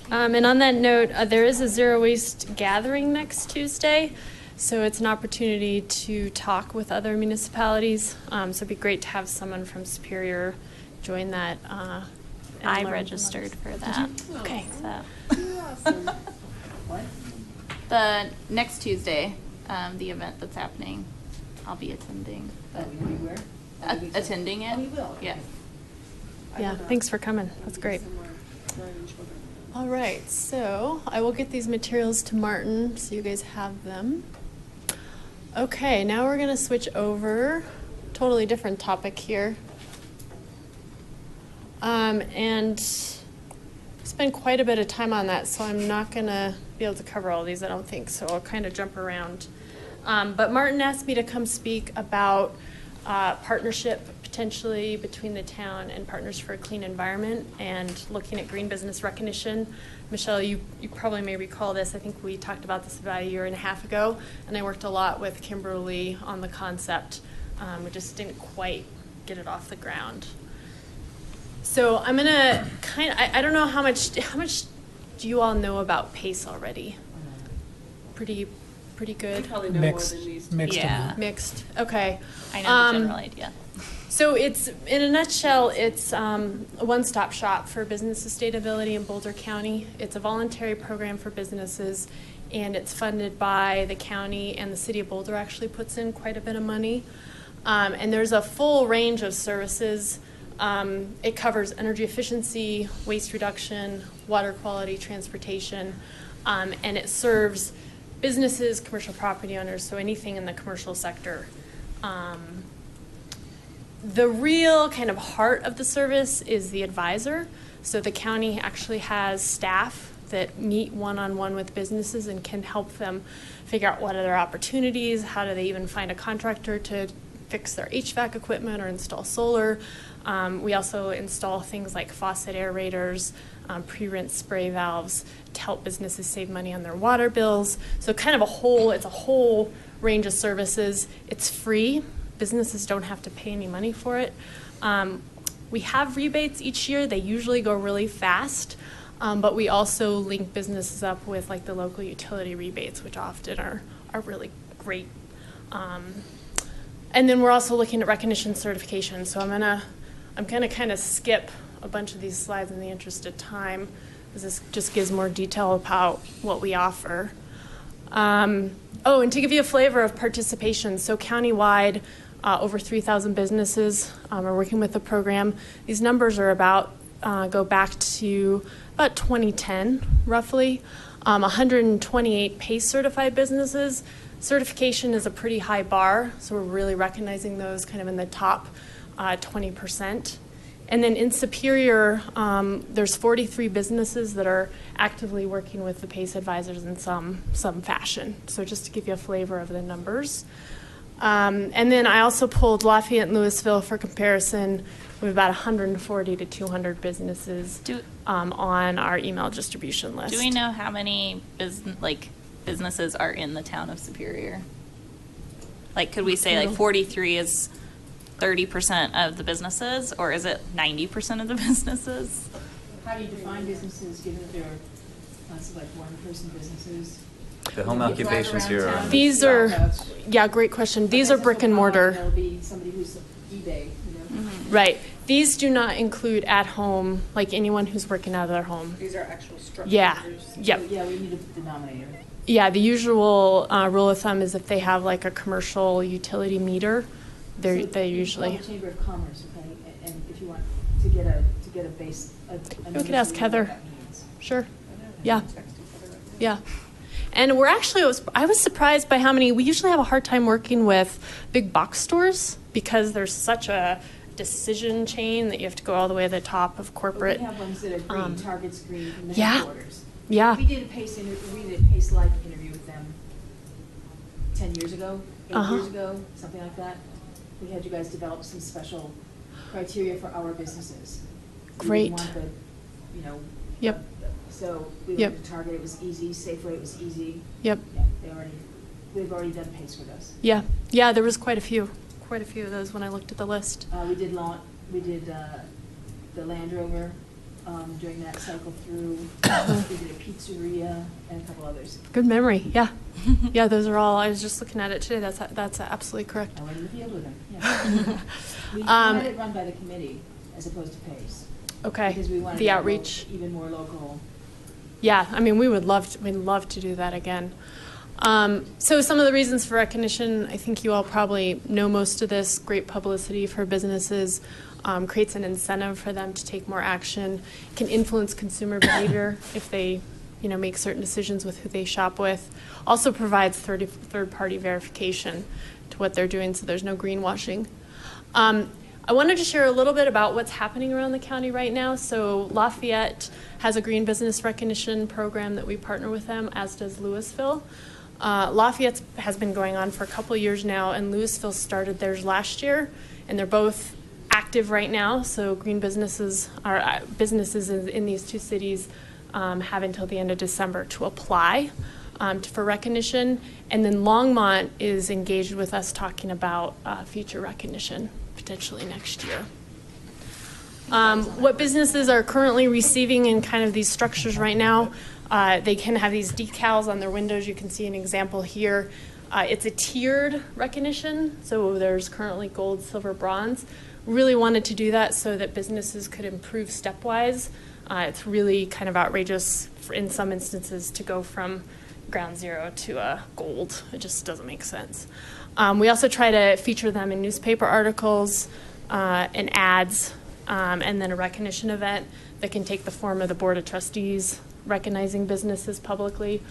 And on that note, there is a zero waste gathering next Tuesday. So it's an opportunity to talk with other municipalities. So it'd be great to have someone from Superior join that. And I learn from registered others. for Did that. you? Okay. So What? the next Tuesday, the event that's happening, I'll be attending. Oh, you'll be where? Attending it. Oh, you will? Yeah. Yeah, thanks for coming. That's great. All right, so I will get these materials to Martin so you guys have them. Okay, now we're going to switch over. Totally different topic here. And spend quite a bit of time on that, so I'm not going to be able to cover all these, I don't think, so I'll kind of jump around. But Martin asked me to come speak about partnership potentially between the town and Partners for a Clean Environment and looking at green business recognition. Michelle, you probably may recall this. I think we talked about this about a year and a half ago, and I worked a lot with Kimberly on the concept. We just didn't quite get it off the ground. So I'm gonna I don't know how much do you all know about PACE already? Pretty good. Probably know Mixed, more than these. mixed. Yeah. Mixed. Okay. I know the general idea. So it's, in a nutshell, it's a one-stop shop for business sustainability in Boulder County. It's a voluntary program for businesses, and it's funded by the county, and the city of Boulder actually puts in quite a bit of money. And there's a full range of services. It covers energy efficiency, waste reduction, water quality, transportation, and it serves businesses, commercial property owners, so anything in the commercial sector. The real kind of heart of the service is the advisor. So the county actually has staff that meet one-on-one with businesses and can help them figure out what are their opportunities, how do they even find a contractor to fix their HVAC equipment or install solar. We also install things like faucet aerators, pre-rinse spray valves to help businesses save money on their water bills. So kind of it's a whole range of services. It's free. Businesses don't have to pay any money for it. We have rebates each year. They usually go really fast, but we also link businesses up with like the local utility rebates, which often are really great. And then we're also looking at recognition certification. So I'm gonna kind of skip a bunch of these slides in the interest of time, because this just gives more detail about what we offer. And to give you a flavor of participation, so countywide, over 3,000 businesses are working with the program. These numbers are go back to about 2010, roughly. 128 PACE certified businesses. Certification is a pretty high bar, so we're really recognizing those kind of in the top 20%. And then in Superior, there's 43 businesses that are actively working with the PACE advisors in some fashion. So just to give you a flavor of the numbers. And then I also pulled Lafayette and Louisville for comparison. We have about 140 to 200 businesses on our email distribution list. Do we know how many businesses are in the town of Superior? Like, could we say like 43 is 30% of the businesses, or is it 90% of the businesses? How do you define businesses, given that there are lots of like one-person businesses? The home You drive occupations around here town, are. you These see are, walkouts. yeah, great question. These A are brick and business will pop up, mortar. There'll be somebody who's eBay, you know? Right. These do not include at home, like anyone who's working out of their home. These are actual structures. Yeah. Yep. So, yeah, we need a denominator. Yeah, the usual rule of thumb is if they have like a commercial utility meter, they So you usually. call the Chamber of Commerce, okay, and if you want to get a base, a We could ask understanding of Heather. what that means. Sure. Yeah. Yeah. And we're actually, I was surprised by how many, we usually have a hard time working with big box stores because there's such a decision chain that you have to go all the way to the top of But corporate. we have ones that are green, Target's green from the yeah. headquarters. Yeah. We did a PACE-like interview with them 10 years ago, 8 years ago, something like that. We had you guys develop some special criteria for our businesses. We Great. didn't want the, you know. Yep. So we Yep. went to Target, it was easy, Safeway, it was easy. Yep. Yeah, they've already done PACE with us. Yeah. Yeah, there was quite a few of those when I looked at the list. We did the Land Rover during that cycle through. We did a pizzeria and a couple others. Good memory. Yeah. Yeah, those are all, I was just looking at it today. That's absolutely correct. I went in the field with them, yeah. We had it run by the committee as opposed to PACE. Okay. Because we wanted The to go outreach. even more local. Yeah, I mean, we'd love to do that again. So some of the reasons for recognition, I think you all probably know most of this. Great publicity for businesses creates an incentive for them to take more action, can influence consumer behavior if they, make certain decisions with who they shop with. Also provides third-party verification to what they're doing, so there's no greenwashing. I wanted to share a little bit about what's happening around the county right now. So Lafayette has a Green Business Recognition program that we partner with them, as does Louisville. Lafayette has been going on for a couple years now, and Louisville started theirs last year, and they're both active right now. So green businesses in these two cities have until the end of December to apply for recognition. And then Longmont is engaged with us talking about future recognition, potentially next year. What businesses are currently receiving in kind of these structures right now, they can have these decals on their windows. You can see an example here. It's a tiered recognition, so there's currently gold, silver, bronze. Really wanted to do that so that businesses could improve stepwise. It's really kind of outrageous in some instances to go from ground zero to a gold. It just doesn't make sense. We also try to feature them in newspaper articles and ads, and then a recognition event that can take the form of the Board of Trustees recognizing businesses publicly,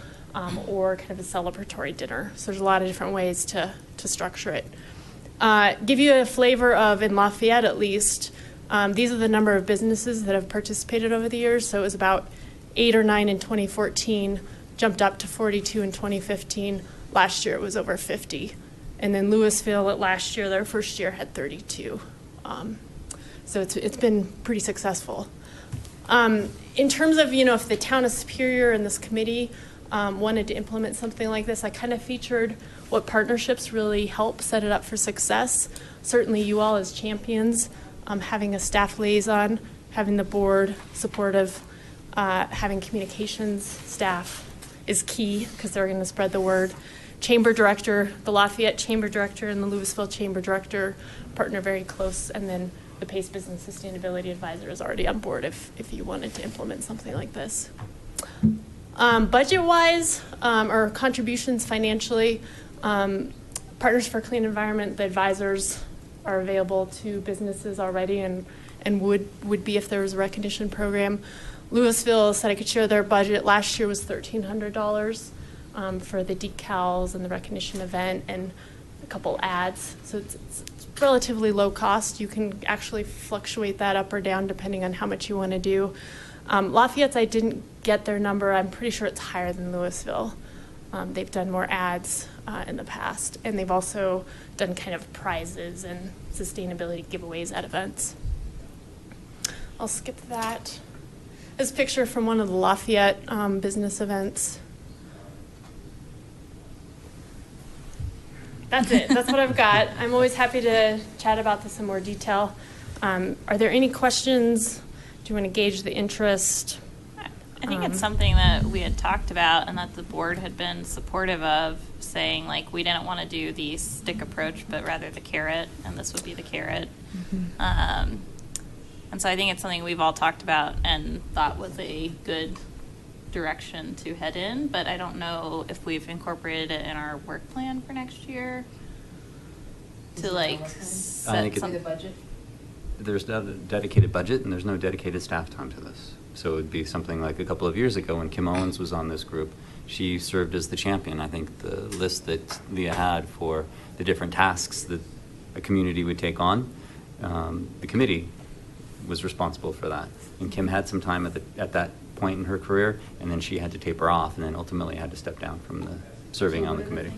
or kind of a celebratory dinner. So there's a lot of different ways to structure it. Give you a flavor of, in Lafayette at least, these are the number of businesses that have participated over the years. So it was about 8 or 9 in 2014, jumped up to 42 in 2015. Last year it was over 50. And then Louisville at last year, their first year, had 32. So it's been pretty successful. In terms of, if the town of Superior and this committee wanted to implement something like this, I kind of featured what partnerships really help set it up for success. Certainly you all as champions, having a staff liaison, having the board supportive, having communications staff is key because they're going to spread the word. Chamber director, the Lafayette Chamber director and the Louisville Chamber director partner very close, and then the PACE Business Sustainability Advisor is already on board if you wanted to implement something like this. Budget-wise, or contributions financially, Partners for a Clean Environment, the advisors are available to businesses already and would be if there was a recognition program. Louisville said I could share their budget. Last year was $1,300 for the decals and the recognition event and a couple ads. So it's relatively low cost. You can actually fluctuate that up or down depending on how much you want to do. Lafayette's, I didn't get their number. I'm pretty sure it's higher than Louisville. They've done more ads in the past, and they've also done kind of prizes and sustainability giveaways at events. I'll skip that. This picture from one of the Lafayette business events. That's it. That's what I've got. I'm always happy to chat about this in more detail. Are there any questions? Do you want to gauge the interest? I think it's something that we had talked about and that the board had been supportive of, saying like we didn't want to do the stick approach, but rather the carrot, and this would be the carrot. Mm-hmm. And so I think it's something we've all talked about and thought was a good direction to head in, but I don't know if we've incorporated it in our work plan for next year Is to it like on what kind? set think it- some. With the budget? There's not a dedicated budget, and there's no dedicated staff time to this. So it would be something like a couple of years ago when Kim Owens was on this group. She served as the champion. I think the list that Leah had for the different tasks that a community would take on, the committee was responsible for that. And Kim had some time at that point in her career, and then she had to taper off, and then ultimately had to step down from the serving on the committee.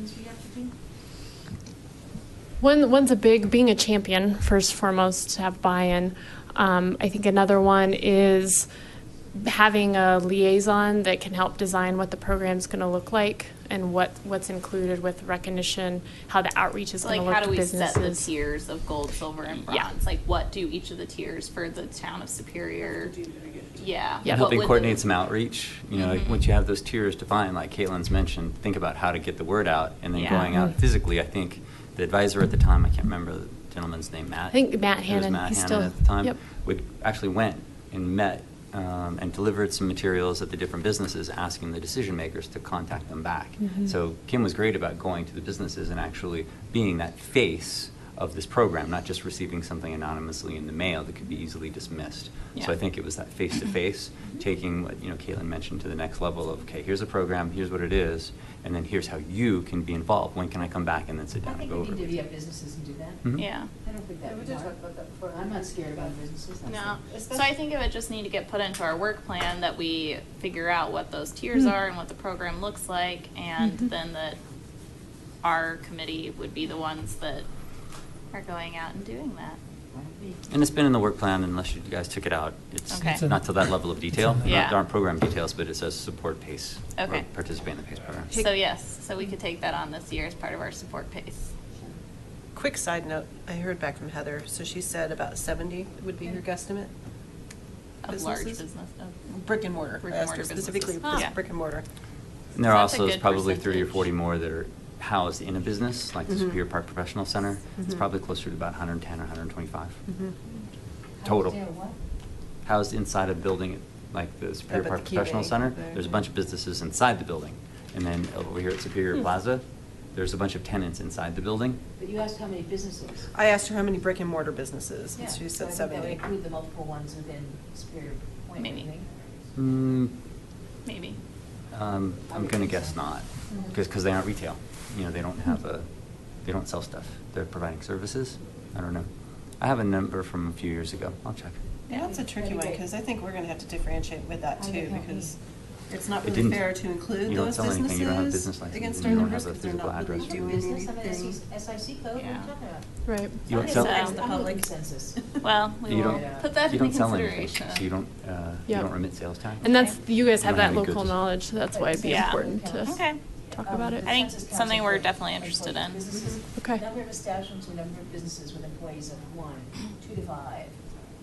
One's a big, being a champion, first and foremost, to have buy-in. I think another one is having a liaison that can help design what the program's going to look like and what's included with recognition, how the outreach is going Like to look how to do we businesses. set the tiers of gold, silver, and bronze? Yeah. Like what do each of the tiers for the town of Superior? Yeah. Yeah. What Helping would coordinate the- some outreach. You know, like, once you have those tiers defined, like Caitlin's mentioned, think about how to get the word out, and then Yeah. going out physically. I think the advisor at the time, I can't remember the gentleman's name, Matt. I think Matt It was Hannon. Matt He's Hannon still- at the time. yep. Actually went and met and delivered some materials at the different businesses, asking the decision makers to contact them back. Mhm. So Kim was great about going to the businesses and actually being that face of this program, not just receiving something anonymously in the mail that could be easily dismissed. Yeah. So I think it was that face-to-face, taking what Caitlin mentioned to the next level of, okay, here's a program, here's what it is, and then here's how you can be involved. When can I come back and then sit I down and think go we over need it to with be you? at businesses and do that. Mhm. Yeah. I don't think that Yeah, we would did harm. talk about that before. I'm not scared about businesses. That's No. it. So I think it would just need to get put into our work plan that we figure out what those tiers are and what the program looks like, and then that our committee would be the ones that are going out and doing that. And it's been in the work plan, unless you guys took it out. It's Okay. not to that level of detail. Yeah. There aren't program details, but it says support PACE. Or Okay. participate in the PACE program. So yes, so we could take that on this year as part of our support pace. Quick side note, I heard back from Heather, so she said about 70 would be her guesstimate. Of large Businesses? business. of- Brick and mortar. Brick I and asked her mortar specifically businesses. just Ah. brick and mortar. And there So that's a also is good probably 30 or percentage. 40 more that are housed in a business, like the Mhm. Superior Park Professional Center. It's Mhm. probably closer to about 110 or 125 Mhm. total. How was there, what? Housed inside a building like the Superior but Park the Professional QA Center. there. There's a bunch of businesses inside the building. And then over here at Superior Plaza, there's a bunch of tenants inside the building. But you asked how many businesses? I asked her how many brick and mortar businesses, and Yeah, she so I said think that would 70. include the multiple ones within Superior Point, Maybe. I think. Mm, Maybe. I'm going to guess not, because they aren't retail. They don't have they don't sell stuff. They're providing services. I don't know. I have a number from a few years ago. I'll check. Yeah, that's a tricky one, because I think we're going to have to differentiate with that How too, did that because it's not It really didn't- fair to include you don't those sell anything, you don't have a business businesses license, against and you our don't numbers, have a because they're physical not really address. doing Business, have an anything. SIC code, what are you Yeah. talking about? Right. You don't Okay, sell. so- Ask the I'm public. looking census. Well, we You will don't. put that You into don't sell anything, consideration. so you don't. You Yep. don't remit sales tax. And that's, you guys You have don't have that any local goods. knowledge, so that's why it'd be Yeah. important to Okay. talk about it. The I think census counts something we're employees- definitely interested in. businesses. Okay. Number of establishments or number of businesses with employees of 1, 2 to 5.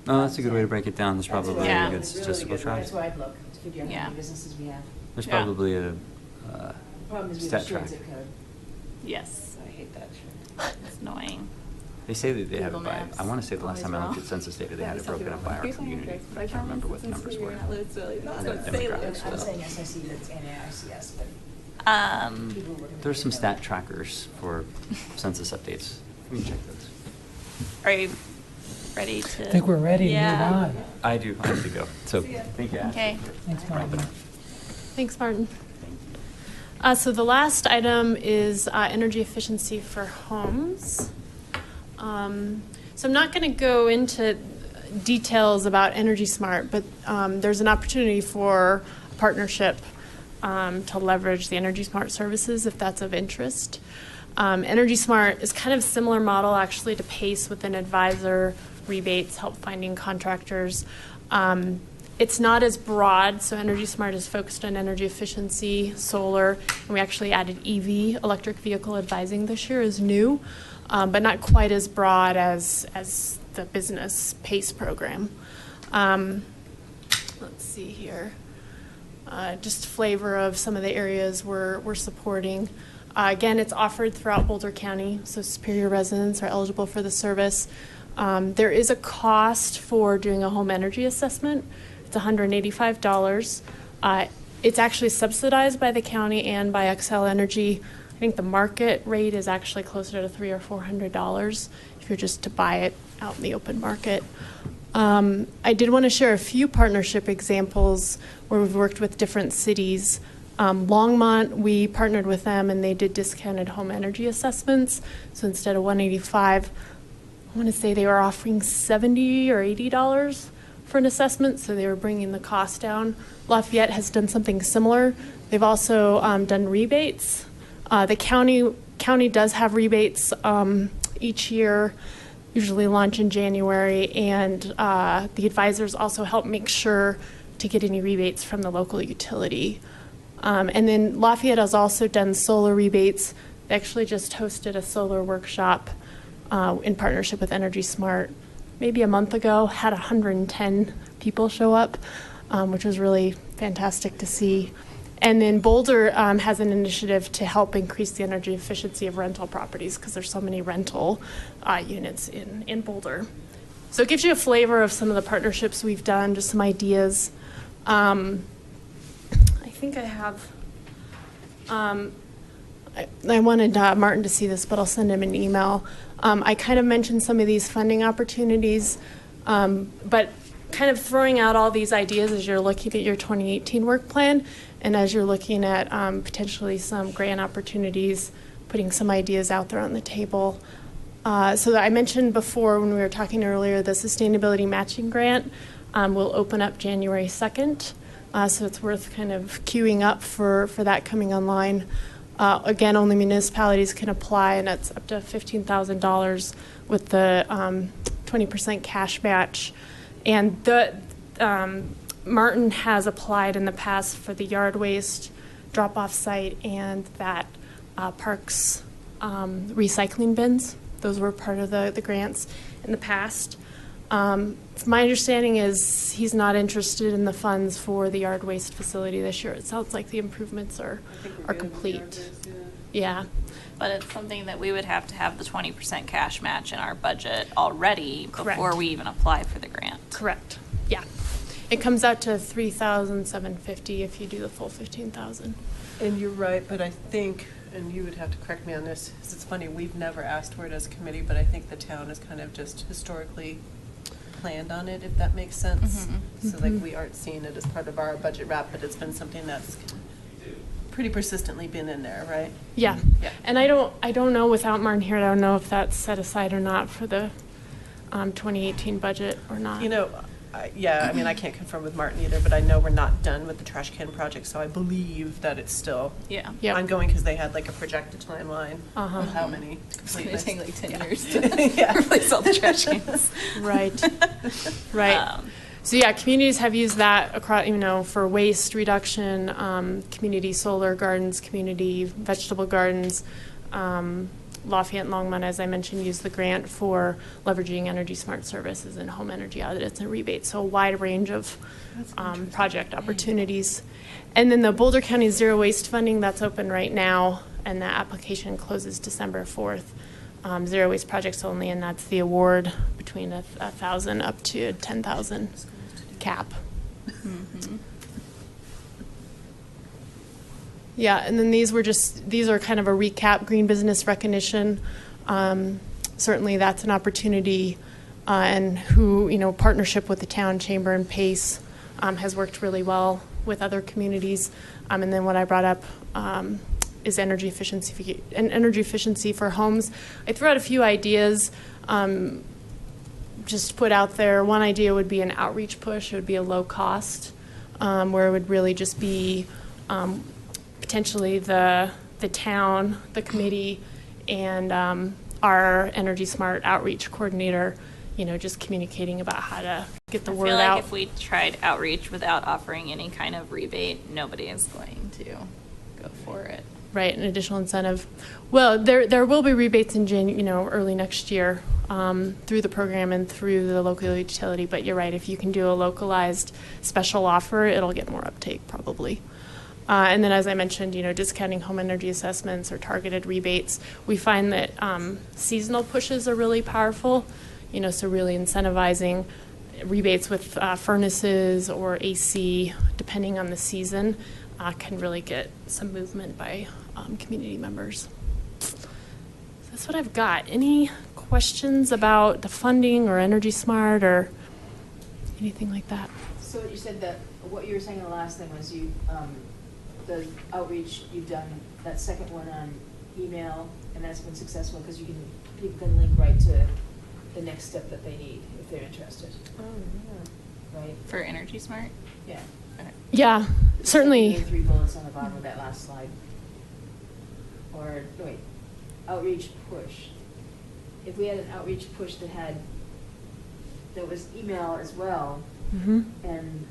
Oh, that's a good way to break it down. There's That's probably Yeah. a good That's really statistical good. track. That's where I'd look, to figure out how Yeah. many businesses we have. There's Yeah. probably a The problem is we have stat a shared track. zip code. Yes. I hate that. It's annoying. They say that they have it Google by, Maps. I want to say the last Always time I looked wrong. at census data, they had it broken up by our community. But I can't remember what the numbers were. Demographics. I'm saying SIC, that's NAICS, but Um, people who work in the There's some know. stat trackers for census updates. We can check those. are you ready to? I think we're ready to move Yeah. on. I do. I have to go. So, thank you. Ashley, Okay. for Thanks, Martin. wrapping up. Thanks, Martin. Thank you. So the last item is energy efficiency for homes. So I'm not going to go into details about Energy Smart, but there's an opportunity for a partnership to leverage the Energy Smart services if that's of interest. Energy Smart is kind of a similar model actually to PACE with an advisor, rebates, help finding contractors. It's not as broad, so Energy Smart is focused on energy efficiency, solar, and we actually added EV, electric vehicle advising this year is new, but not quite as broad as the business PACE program. Let's see here. Just flavor of some of the areas we're supporting. Again, it's offered throughout Boulder County, so Superior residents are eligible for the service. There is a cost for doing a home energy assessment. It's $185. It's actually subsidized by the county and by Xcel Energy. I think the market rate is actually closer to $300 or $400 if you're just to buy it out in the open market. I did want to share a few partnership examples where we've worked with different cities. Longmont, we partnered with them and they did discounted home energy assessments. So instead of $185, I want to say they were offering $70 or $80 for an assessment, so they were bringing the cost down. Lafayette has done something similar. They've also done rebates. The county does have rebates each year, usually launch in January, and the advisors also help make sure to get any rebates from the local utility. And then Lafayette has also done solar rebates. They actually just hosted a solar workshop in partnership with Energy Smart maybe a month ago, had 110 people show up, which was really fantastic to see. And then Boulder has an initiative to help increase the energy efficiency of rental properties because there's so many rental units in Boulder. So it gives you a flavor of some of the partnerships we've done, just some ideas. I think I have, I wanted Martin to see this, but I'll send him an email. I kind of mentioned some of these funding opportunities, but kind of throwing out all these ideas as you're looking at your 2018 work plan and as you're looking at potentially some grant opportunities, putting some ideas out there on the table. So I mentioned before when we were talking earlier, the Sustainability Matching Grant will open up January 2nd. So it's worth kind of queuing up for that coming online. Again, only municipalities can apply, and that's up to $15,000 with the 20% cash match. And Martin has applied in the past for the yard waste drop-off site and that parks recycling bins. Those were part of the grants in the past. My understanding is he's not interested in the funds for the yard waste facility this year. It sounds like the improvements are complete. Yeah. But it's something that we would have to have the 20% cash match in our budget already before we even apply for the grant. Correct. Yeah. It comes out to $3,750 if you do the full $15,000. And you're right, but I think, and you would have to correct me on this, because it's funny, we've never asked for it as a committee, but I think the town has kind of just historically planned on it, if that makes sense. Mm-hmm. So like we aren't seeing it as part of our budget wrap, but it's been something that's pretty persistently been in there, right? Yeah. And I don't know, without Martin here, I don't know if that's set aside or not for the 2018 budget or not. You know, I mean, I can't confirm with Martin either, but I know we're not done with the trash can project, so I believe that it's still ongoing because they had like a projected timeline of how many. It's going to take like 10 years to replace all the trash cans. Right. Right. So yeah, communities have used that across, for waste reduction, community solar gardens, community vegetable gardens. Lafayette and Longmont, as I mentioned, use the grant for leveraging Energy Smart services and home energy audits and rebates. So a wide range of project opportunities. And then the Boulder County Zero Waste Funding, that's open right now, and that application closes December 4th. Zero waste projects only, and that's the award between 1,000 up to 10,000 cap. Mm-hmm. Yeah, and then these are kind of a recap, green business recognition. Certainly that's an opportunity, and partnership with the town chamber and PACE has worked really well with other communities. And then what I brought up is energy efficiency for homes. I threw out a few ideas. Just put out there, one idea would be an outreach push. It would be a low cost, where it would really just be potentially the town, the committee, and our Energy Smart outreach coordinator, just communicating about how to get the word out. I feel like if we tried outreach without offering any kind of rebate, nobody is going to go for it. Right, an additional incentive. Well, there will be rebates in early next year through the program and through the local utility. But you're right, if you can do a localized special offer, it'll get more uptake probably. And then, as I mentioned, discounting home energy assessments or targeted rebates. We find that seasonal pushes are really powerful. So really incentivizing rebates with furnaces or AC, depending on the season, can really get some movement by community members. So that's what I've got. Any questions about the funding or Energy Smart or anything like that? So you said that, what you were saying in the last thing was the outreach, you've done that second one on email, and that's been successful because people can link right to the next step that they need if they're interested. Oh, yeah. Right? For Energy Smart? Yeah. Okay. Yeah, certainly. 3 bullets on the bottom of that last slide. Or, wait, outreach push. If we had an outreach push that was email as well, Mm-hmm. and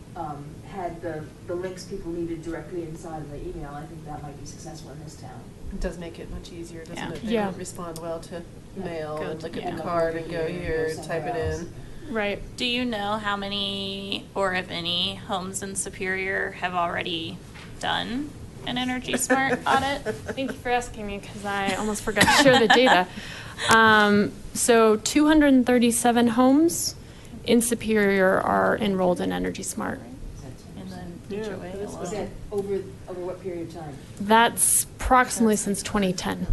had the links people needed directly inside of the email, I think that might be successful in this town. It does make it much easier, doesn't Yeah. it? They Yeah. don't respond well to mail Go and to- look yeah. at the card and go here and type it in. Right. Do you know how many, or if any, homes in Superior have already done an Energy Smart audit? Thank you for asking me because I almost forgot to share the data. So 237 homes in Superior are enrolled in Energy Smart. And then Yeah, HOA that's- Was that alone? over what period of time? That's approximately since 2010.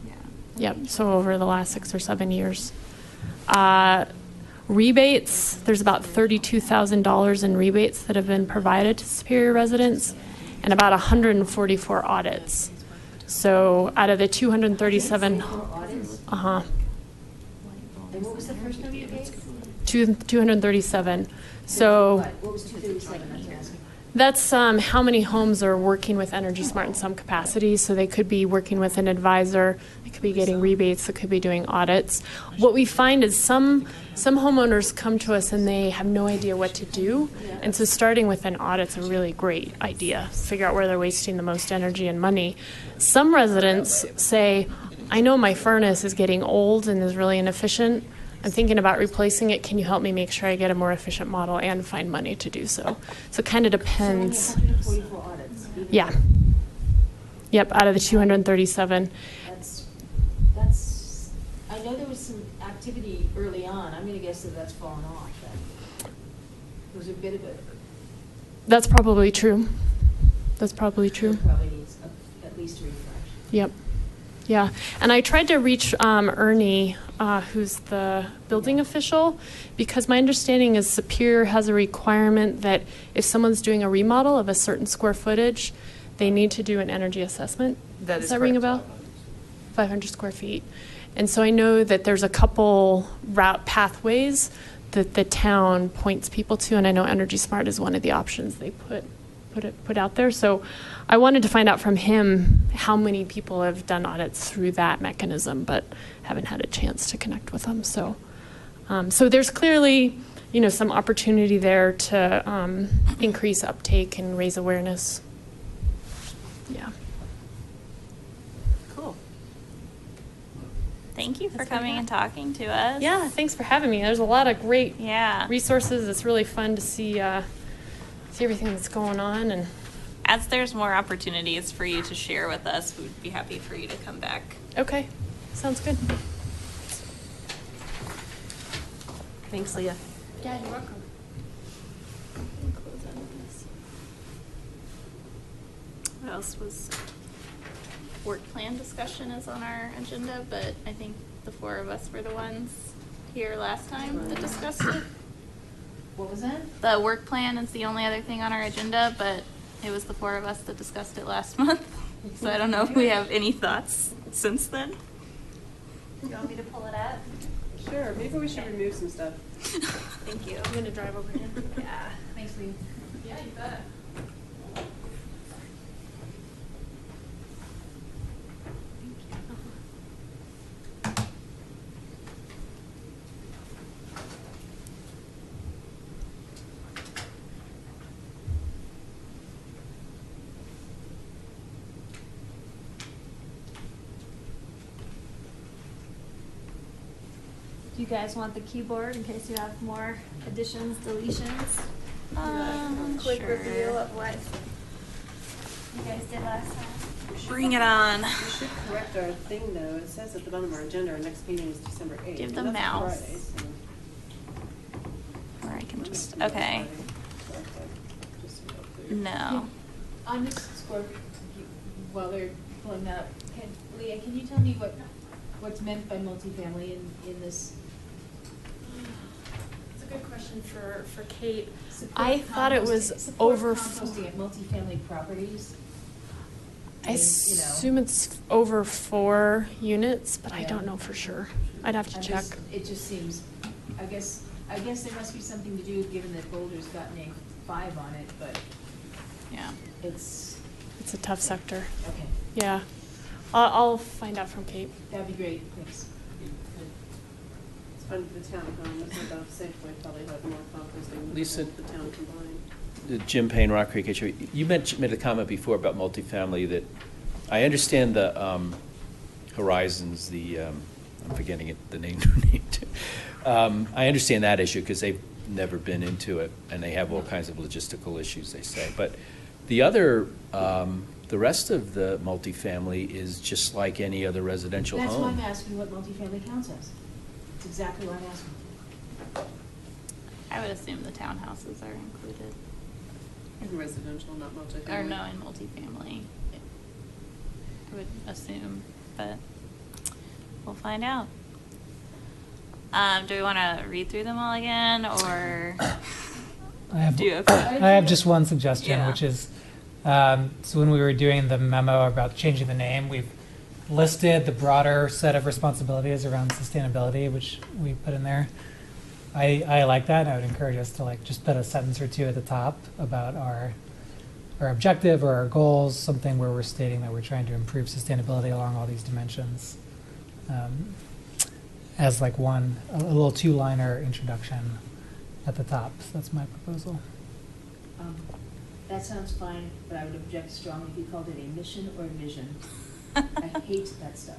Yeah. Yep, so over the last 6 or 7 years. Rebates, there's about $32,000 in rebates that have been provided to Superior residents, and about 144 audits. So out of the 237, Audits? And what was the first number you gave? 237. So What was 237, that's what I'm asking. that's how many homes are working with Energy Smart in some capacity. So they could be working with an advisor, they could be getting rebates, they could be doing audits. What we find is some homeowners come to us and they have no idea what to do. And so starting with an audit's a really great idea. Figure out where they're wasting the most energy and money. Some residents say, I know my furnace is getting old and is really inefficient. I'm thinking about replacing it. Can you help me make sure I get a more efficient model and find money to do so? So it kind of depends. So only 144 audits? even Yeah. though- Yep, out of the 237. That's, I know there was some activity early on. I'm gonna guess that that's fallen off then. There was a bit of it. That's probably true. That's probably true. Probably needs at least a refresh. Yep. Yeah. And I tried to reach Ernie, who's the building official, because my understanding is Superior has a requirement that if someone's doing a remodel of a certain square footage, they need to do an energy assessment. That Does is that ring a correct. bell? 500 square feet. And so I know that there's a couple route pathways that the town points people to, and I know Energy Smart is one of the options they put out there. So I wanted to find out from him how many people have done audits through that mechanism, but haven't had a chance to connect with them. So, so there's clearly, some opportunity there to increase uptake and raise awareness. Yeah. Cool. Thank you for That's what I coming got. and talking to us. Yeah, thanks for having me. There's a lot of great Yeah. resources. It's really fun to see everything that's going on. And As there's more opportunities for you to share with us, we'd be happy for you to come back. okay, sounds good. Thanks, Leah. Yeah, you're welcome. What else was? Work plan discussion is on our agenda, but I think the four of us were the ones here last time that discussed it. What was that? The work plan is the only other thing on our agenda, but it was the four of us that discussed it last month. So I don't know if we have any thoughts since then. You want me to pull it up? Sure, maybe we should remove some stuff. Thank you. I'm gonna drive over here. Yeah. Thanks, Lee. Yeah, you bet. Do you guys want the keyboard in case you have more additions, deletions? Quick Sure. review of what you guys did last time. Bring it on. We should correct our thing, though. It says at the bottom of our agenda, our next meeting is December 8th. Give the and that's a mouse. Friday, so- Or I can just, okay. Just so we're clear. No. On this score, while they're pulling that up, Leah, can you tell me what's meant by multifamily in this? It's a good question for Kate. Support I thought it composting- was support over. composting at multifamily properties. I And, assume it's over 4 units, but I Yeah. don't know for sure. I'd have to check. It just seems, I guess there must be something to do, given that Boulder's gotten a 5 on it, but Yeah. it's, It's a tough sector. okay, Yeah. I'll find out from Kate. that'd be great, thanks. It's fun for the town home, it's about Safeway probably have more composting than Lisa- the town combined. Jim Payne, Rock Creek HOA. You made a comment before about multifamily that, I understand the Horizons, I'm forgetting it, the name. I understand that issue because they've never been into it and they have all kinds of logistical issues, they say. But the other, the rest of the multifamily is just like any other residential home. That's why I'm asking what multifamily counts as. That's exactly what I'm asking. I would assume the townhouses are included. In residential, not multifamily. Or no, in multifamily. I would assume, but we'll find out. Do we want to read through them all again, or I have, do you? I have just one suggestion, Yeah. which is, so when we were doing the memo about changing the name, we've listed the broader set of responsibilities around sustainability, which we put in there. I like that, and I would encourage us to just put a sentence or two at the top about our objective or our goals, something where we're stating that we're trying to improve sustainability along all these dimensions. As a little 2-liner introduction at the top. So that's my proposal. That sounds fine, but I would object strongly if you called it a mission or vision. I hate that stuff.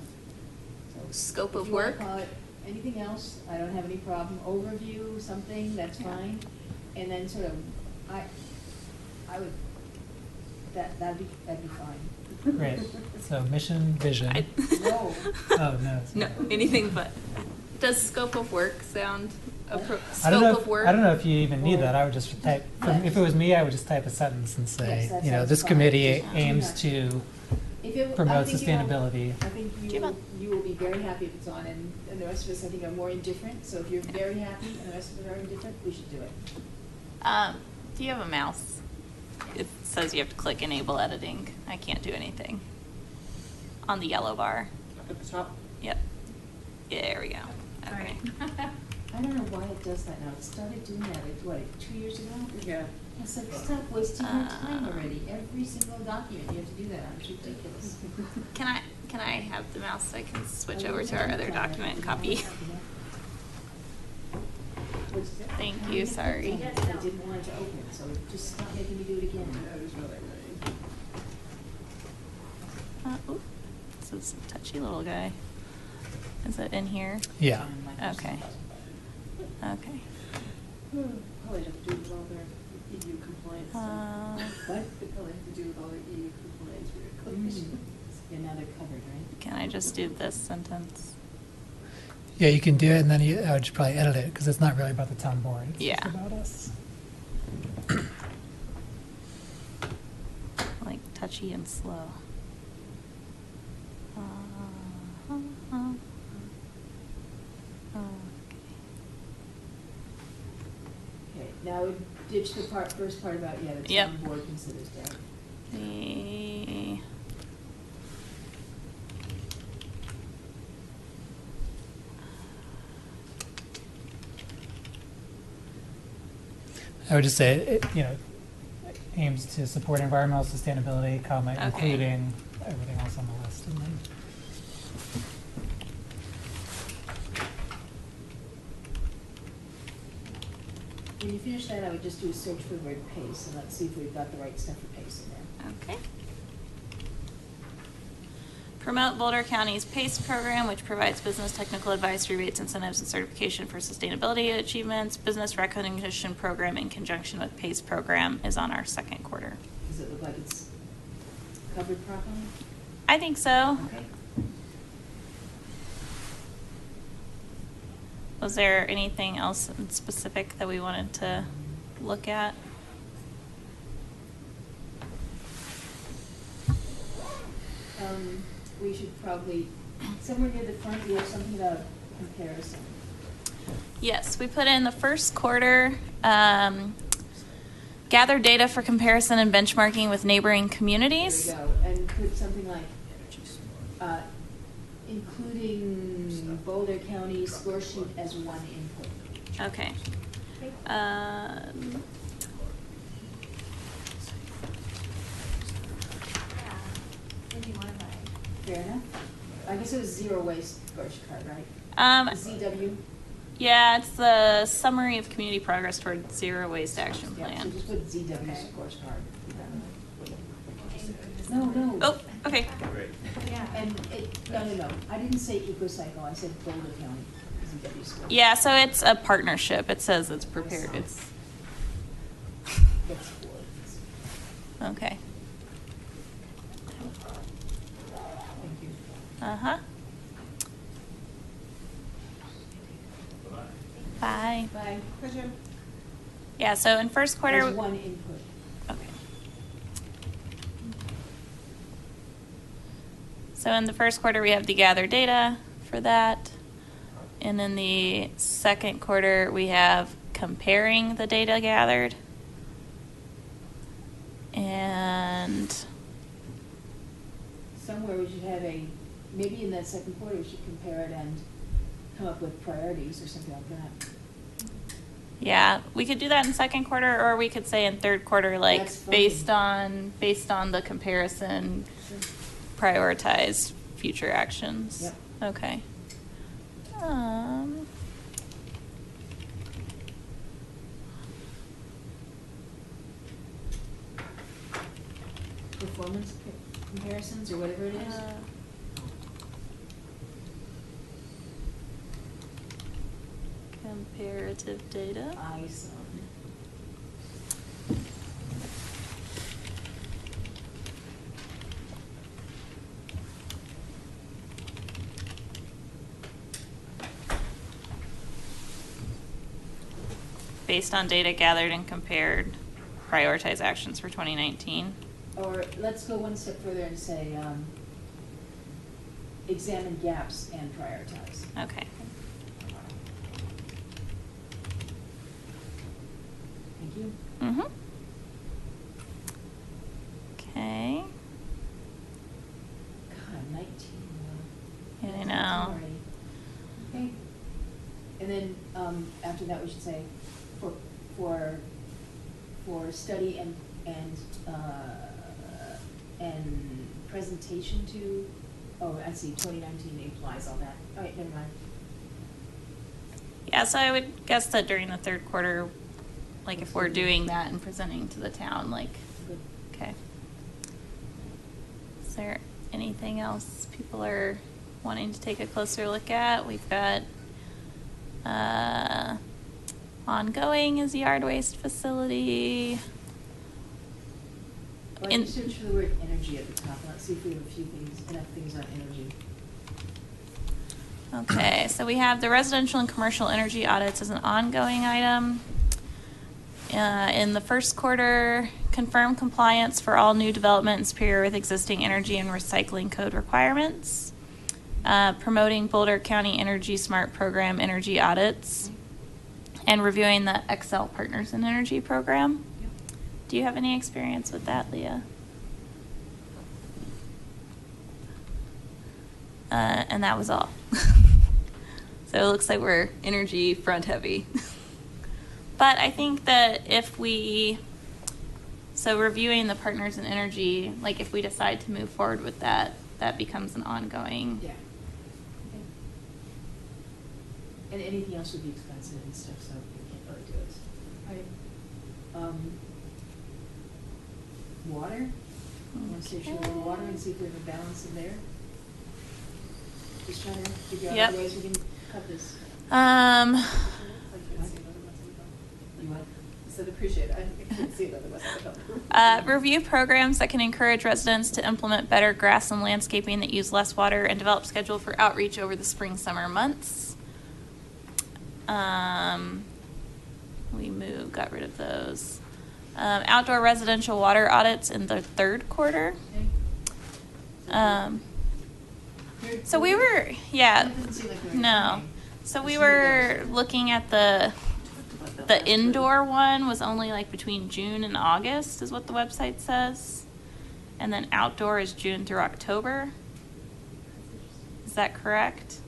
So Scope if of you wanna work? call it anything else, I don't have any problem. Overview, something, that's Yeah. fine. And then sort of, I would, that'd be fine. Great. So mission, vision. I- No. Oh, no. it's No, not. anything but. Does scope of work sound I don't scope know. of work? I don't know if you even need Or- that. I would just type. Yeah. If it was me, I would just type a sentence and say, Yes, that sounds this fine. committee Just aims not- to If it- I promote think you will- sustainability. I think Give you up. will be very happy if it's on, and the rest of us, I think, are more indifferent. So if you're very happy and the rest of us are indifferent, we should do it. Do you have a mouse? It says you have to click enable editing. I can't do anything. On the yellow bar. At the top. Yep. Yeah, there we go. Okay. I don't know why it does that now. It started doing that, 2 years ago? Yeah. It's like, stop wasting your time already. Every single document you have to do that on. It's ridiculous. Can I have the mouse so I can switch over to our other document and copy? Thank you, sorry. I didn't want it to open it, so just stop making me do it again. That was really annoying. Ooh, this is a touchy little guy. Is it in here? Yeah. Okay. Okay. Probably have to do with all their EU compliance stuff. What? They probably have to do with all their EU compliance regulations. Yeah, now they're covered, right? Can I just do this sentence? Yeah, you can do it, and then I would just probably edit it because it's not really about the town board. It's Yeah. just about us. Like touchy and slow. Okay, now ditch the first part about, the Yep. town board considers that. The I would just say, aims to support environmental sustainability, comma, Okay. including everything else on the list. And then When you finish that, I would just do a search for the word PACE, and let's see if we've got the right stuff for PACE in there. Okay. Promote Boulder County's PACE program, which provides business technical advice, rebates, incentives, and certification for sustainability achievements. Business recognition program in conjunction with PACE program is on our second quarter. Does it look like it's covered properly? I think so. Okay. Was there anything else in specific that we wanted to look at? We should probably, somewhere near the front, we have something about comparison. Yes, we put in the first quarter, gather data for comparison and benchmarking with neighboring communities. There we go, and put something like, including Boulder County score sheet as one input. Okay. Maybe one of my. Fair enough. I guess it was zero waste scorecard, right? ZW? Yeah, it's the summary of community progress toward zero waste action Yeah, so plan. just put ZW Okay. scorecard. No. Oh, okay. Yeah. And no. I didn't say EcoCycle, I said Boulder County ZW score. Yeah, so it's a partnership. It says it's prepared. It's That's four. okay. Thank you. Uh-huh. Bye. Bye. Pleasure. Yeah, so in first quarter. There's one input. Okay. So in the first quarter, we have the gather data for that. And in the second quarter, we have comparing the data gathered. And Somewhere we should have maybe in that second quarter, we should compare it and come up with priorities or something like that. yeah, we could do that in second quarter, or we could say in third quarter, like That's fine. based on the comparison, prioritize future actions. Yep. Okay. Performance comparisons or whatever it is. Comparative data. ISO. Based on data gathered and compared, prioritize actions for 2019. Or let's go one step further and say, examine gaps and prioritize. Okay. Thank you. Mm-hmm. Okay. God, 19. Yeah, I 19 know. already. Okay. And then, after that, we should say, for study and presentation to, oh, I see, 2019 implies all that. All right, never mind. Yeah, so I would guess that during the third quarter, like if we're doing that and presenting to the town, like, Good. okay. Is there anything else people are wanting to take a closer look at? We've got ongoing is yard waste facility. Well, I just search for the word energy at the top. Let's see if we have enough things on energy. Okay, so we have the residential and commercial energy audits as an ongoing item. In the first quarter, confirm compliance for all new development in Superior with existing energy and recycling code requirements. Promoting Boulder County Energy Smart Program energy audits. And reviewing the Excel Partners in Energy program. Do you have any experience with that, Leah? And that was all. So it looks like we're energy front heavy. But I think that so reviewing the partners in energy, like if we decide to move forward with that, that becomes an ongoing. Yeah. Okay. And anything else would be expensive and stuff, so we can't really do it. Right. Water? Want to switch over to water and see if we have a balance in there? Just trying to figure out Yep. other ways we can cut this. You what? I said appreciate it. I can't see it otherwise. Review programs that can encourage residents to implement better grass and landscaping that use less water and develop schedule for outreach over the spring, summer months. Got rid of those. Outdoor residential water audits in the third quarter. So we were, yeah, It doesn't seem like we're no. doing. So we Let's see were what looking at the indoor one was only like between June and August is what the website says. And then outdoor is June through October. Is that correct?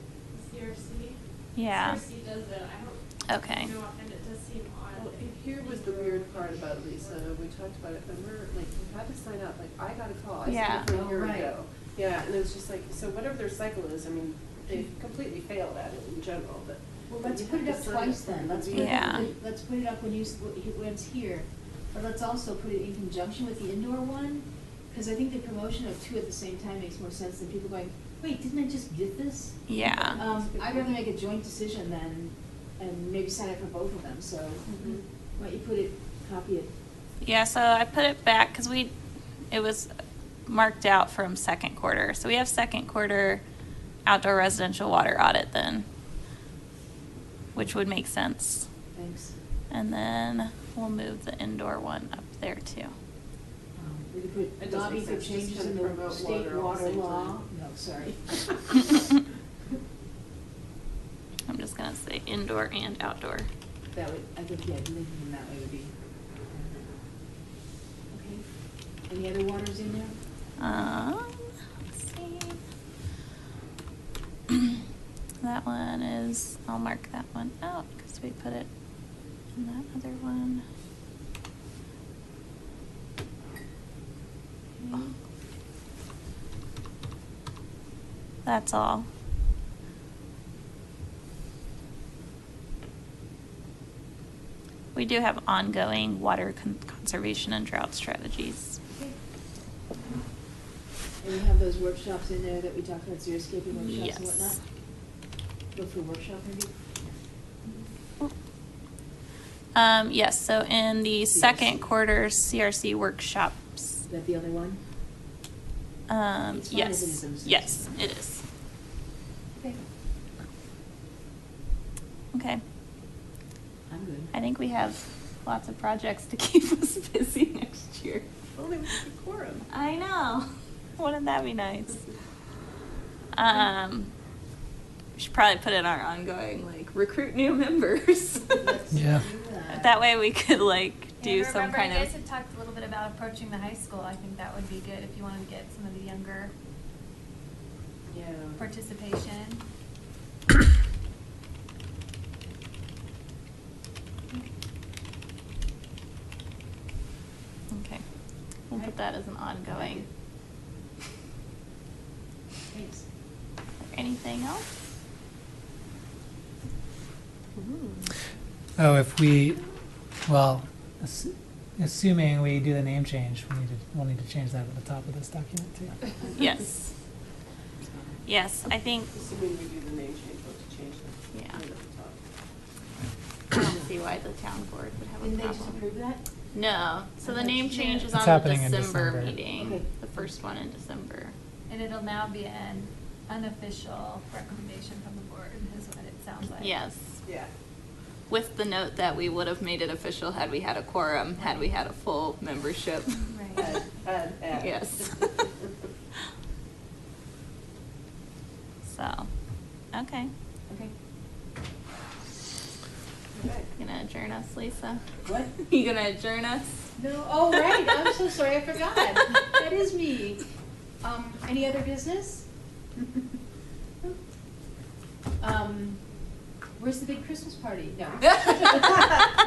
CRC? Yeah. CRC does it, I don't Okay. know, and it does seem odd. Well, here was the weird part about it, Lisa. We talked about it, and we're like, you had to sign up. Like, I got a call. I Yeah. signed up for a year Oh, right. ago. Yeah, and it was just like, so whatever their cycle is, I mean, they've completely failed at it in general, but. Well, let's you put it have up to sign twice for then. the Let's put year. it Yeah. up, let's put it up when it's here. But let's also put it in conjunction with the indoor one, because I think the promotion of two at the same time makes more sense than people going, wait, didn't I just get this? Yeah. I'd rather make a joint decision then, and maybe sign up for both of them, so Mhm. why don't you put it, copy it. Yeah, so I put it back because it was marked out from second quarter. So we have second quarter outdoor residential water audit then, which would make sense. Thanks. And then we'll move the indoor one up there too. We could It put does lobby make for sense, just changes kinda in the promote state water all at the water same law. time. No, sorry. I'm just gonna say indoor and outdoor. That would, I think, yeah, linking them that way would be. Okay. Any other waters in there? Let's see. That one is, I'll mark that one out because we put it in that other one. Okay. That's all. We do have ongoing water conservation and drought strategies. Okay. And we have those workshops in there that we talked about, xeriscaping workshops and Yes. whatnot? Go for a workshop maybe? Yes, so in the CRC. second quarter CRC workshops. Is that the other one? It's fine if it Yes, is in the section. yes, it is. Okay, Okay, I'm good. I think we have lots of projects to keep us busy next year. Only with the quorum. I know. Wouldn't that be nice? We should probably put in our ongoing, like, recruit new members. Let's Yeah. do that. That way we could, like, do And some remember, kind you guys of. had talked a little bit about approaching the high school. I think that would be good if you wanted to get some of the younger Yeah. participation. Okay, we'll put that as an ongoing. Thanks. Anything else? Oh, if we, well, assuming we do the name change, we'll need to change that at the top of this document too. Yes. Yes, I think, Assuming we do the name change, we'll have to change the Yeah. name at the top. I don't see why the town board would have a Didn't they just problem. approve that? No, so the Okay. name change is It's on the happening in December December. meeting, Okay. the first one in December. And it'll now be an unofficial recommendation from the board, is what it sounds like. Yes, Yeah. with the note that we would have made it official had we had a quorum, had we had a full membership. Right. Add. Yes. So, okay. Okay. Okay. Gonna adjourn us, Lisa? What? You gonna adjourn us? No, oh, right, I'm so sorry, I forgot. That is me. Any other business? Where's the big Christmas party? No.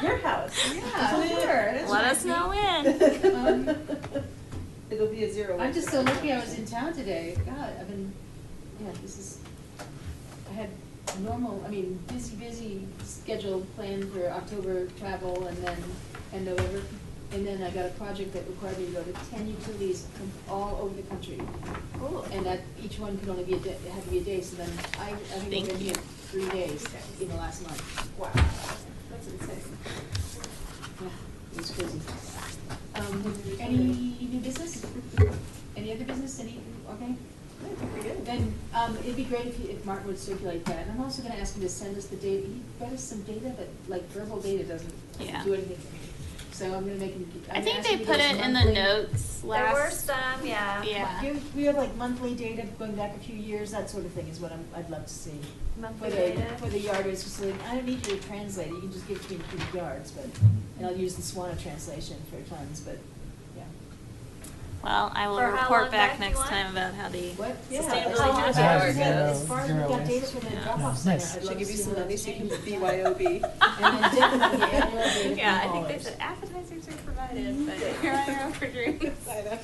Your house. Yeah, sure. Let us know when. It'll be a 0. I'm just so lucky I was in town today. God, I had a normal, busy schedule planned for October travel and November. And then I got a project that required me to go to 10 utilities from all over the country. Cool. And that each one could only be a day, it had to be a day, so then I think Thank I've been you. here 3 days in the last month. Wow, that's insane. Yeah, it was crazy. Any new business? Any other business? Okay? Then, it'd be great if Martin would circulate that. And I'm also gonna ask him to send us the data. He got us some data, but like verbal data doesn't Yeah. do anything for me. So I'm gonna make him. I think they put it in the notes There were last. some, yeah. Yeah. We have like monthly data going back a few years, that sort of thing is what I'd love to see. Monthly For data. the yard waste facility, I don't need you to translate it, you can just give it to me in cubic yards, but, and I'll use the SWANA translation for tons, but, yeah. Well, I will For how report long back back do you next want? time about how the What? Yeah. sustainability How long has does it worked. work? As far as we Zero got waste. data for the Yeah. drop-off Nice. center, I'd She'll love give to you see some how money that's so you can changed. BYOB. And then definitely the annual data from Yeah, I the think they haulers. said appetizers are provided, but here I am for drinks. I know.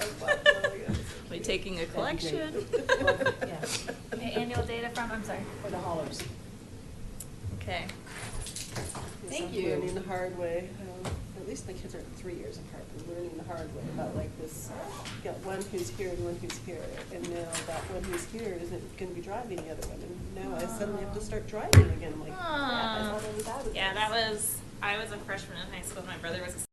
We taking a That'd be collection. great. Yeah, The annual data from, I'm sorry. for the haulers. Okay. Thank I'm you. learning the hard way. At least my kids are 3 years apart. They're learning the hard way about like this. You got one who's here and one who's here, and now that one who's here isn't going to be driving the other one, and now I suddenly have to start driving again. I'm like, crap, I thought I was out of Yeah, this. that was, I was a freshman in high school, my brother was a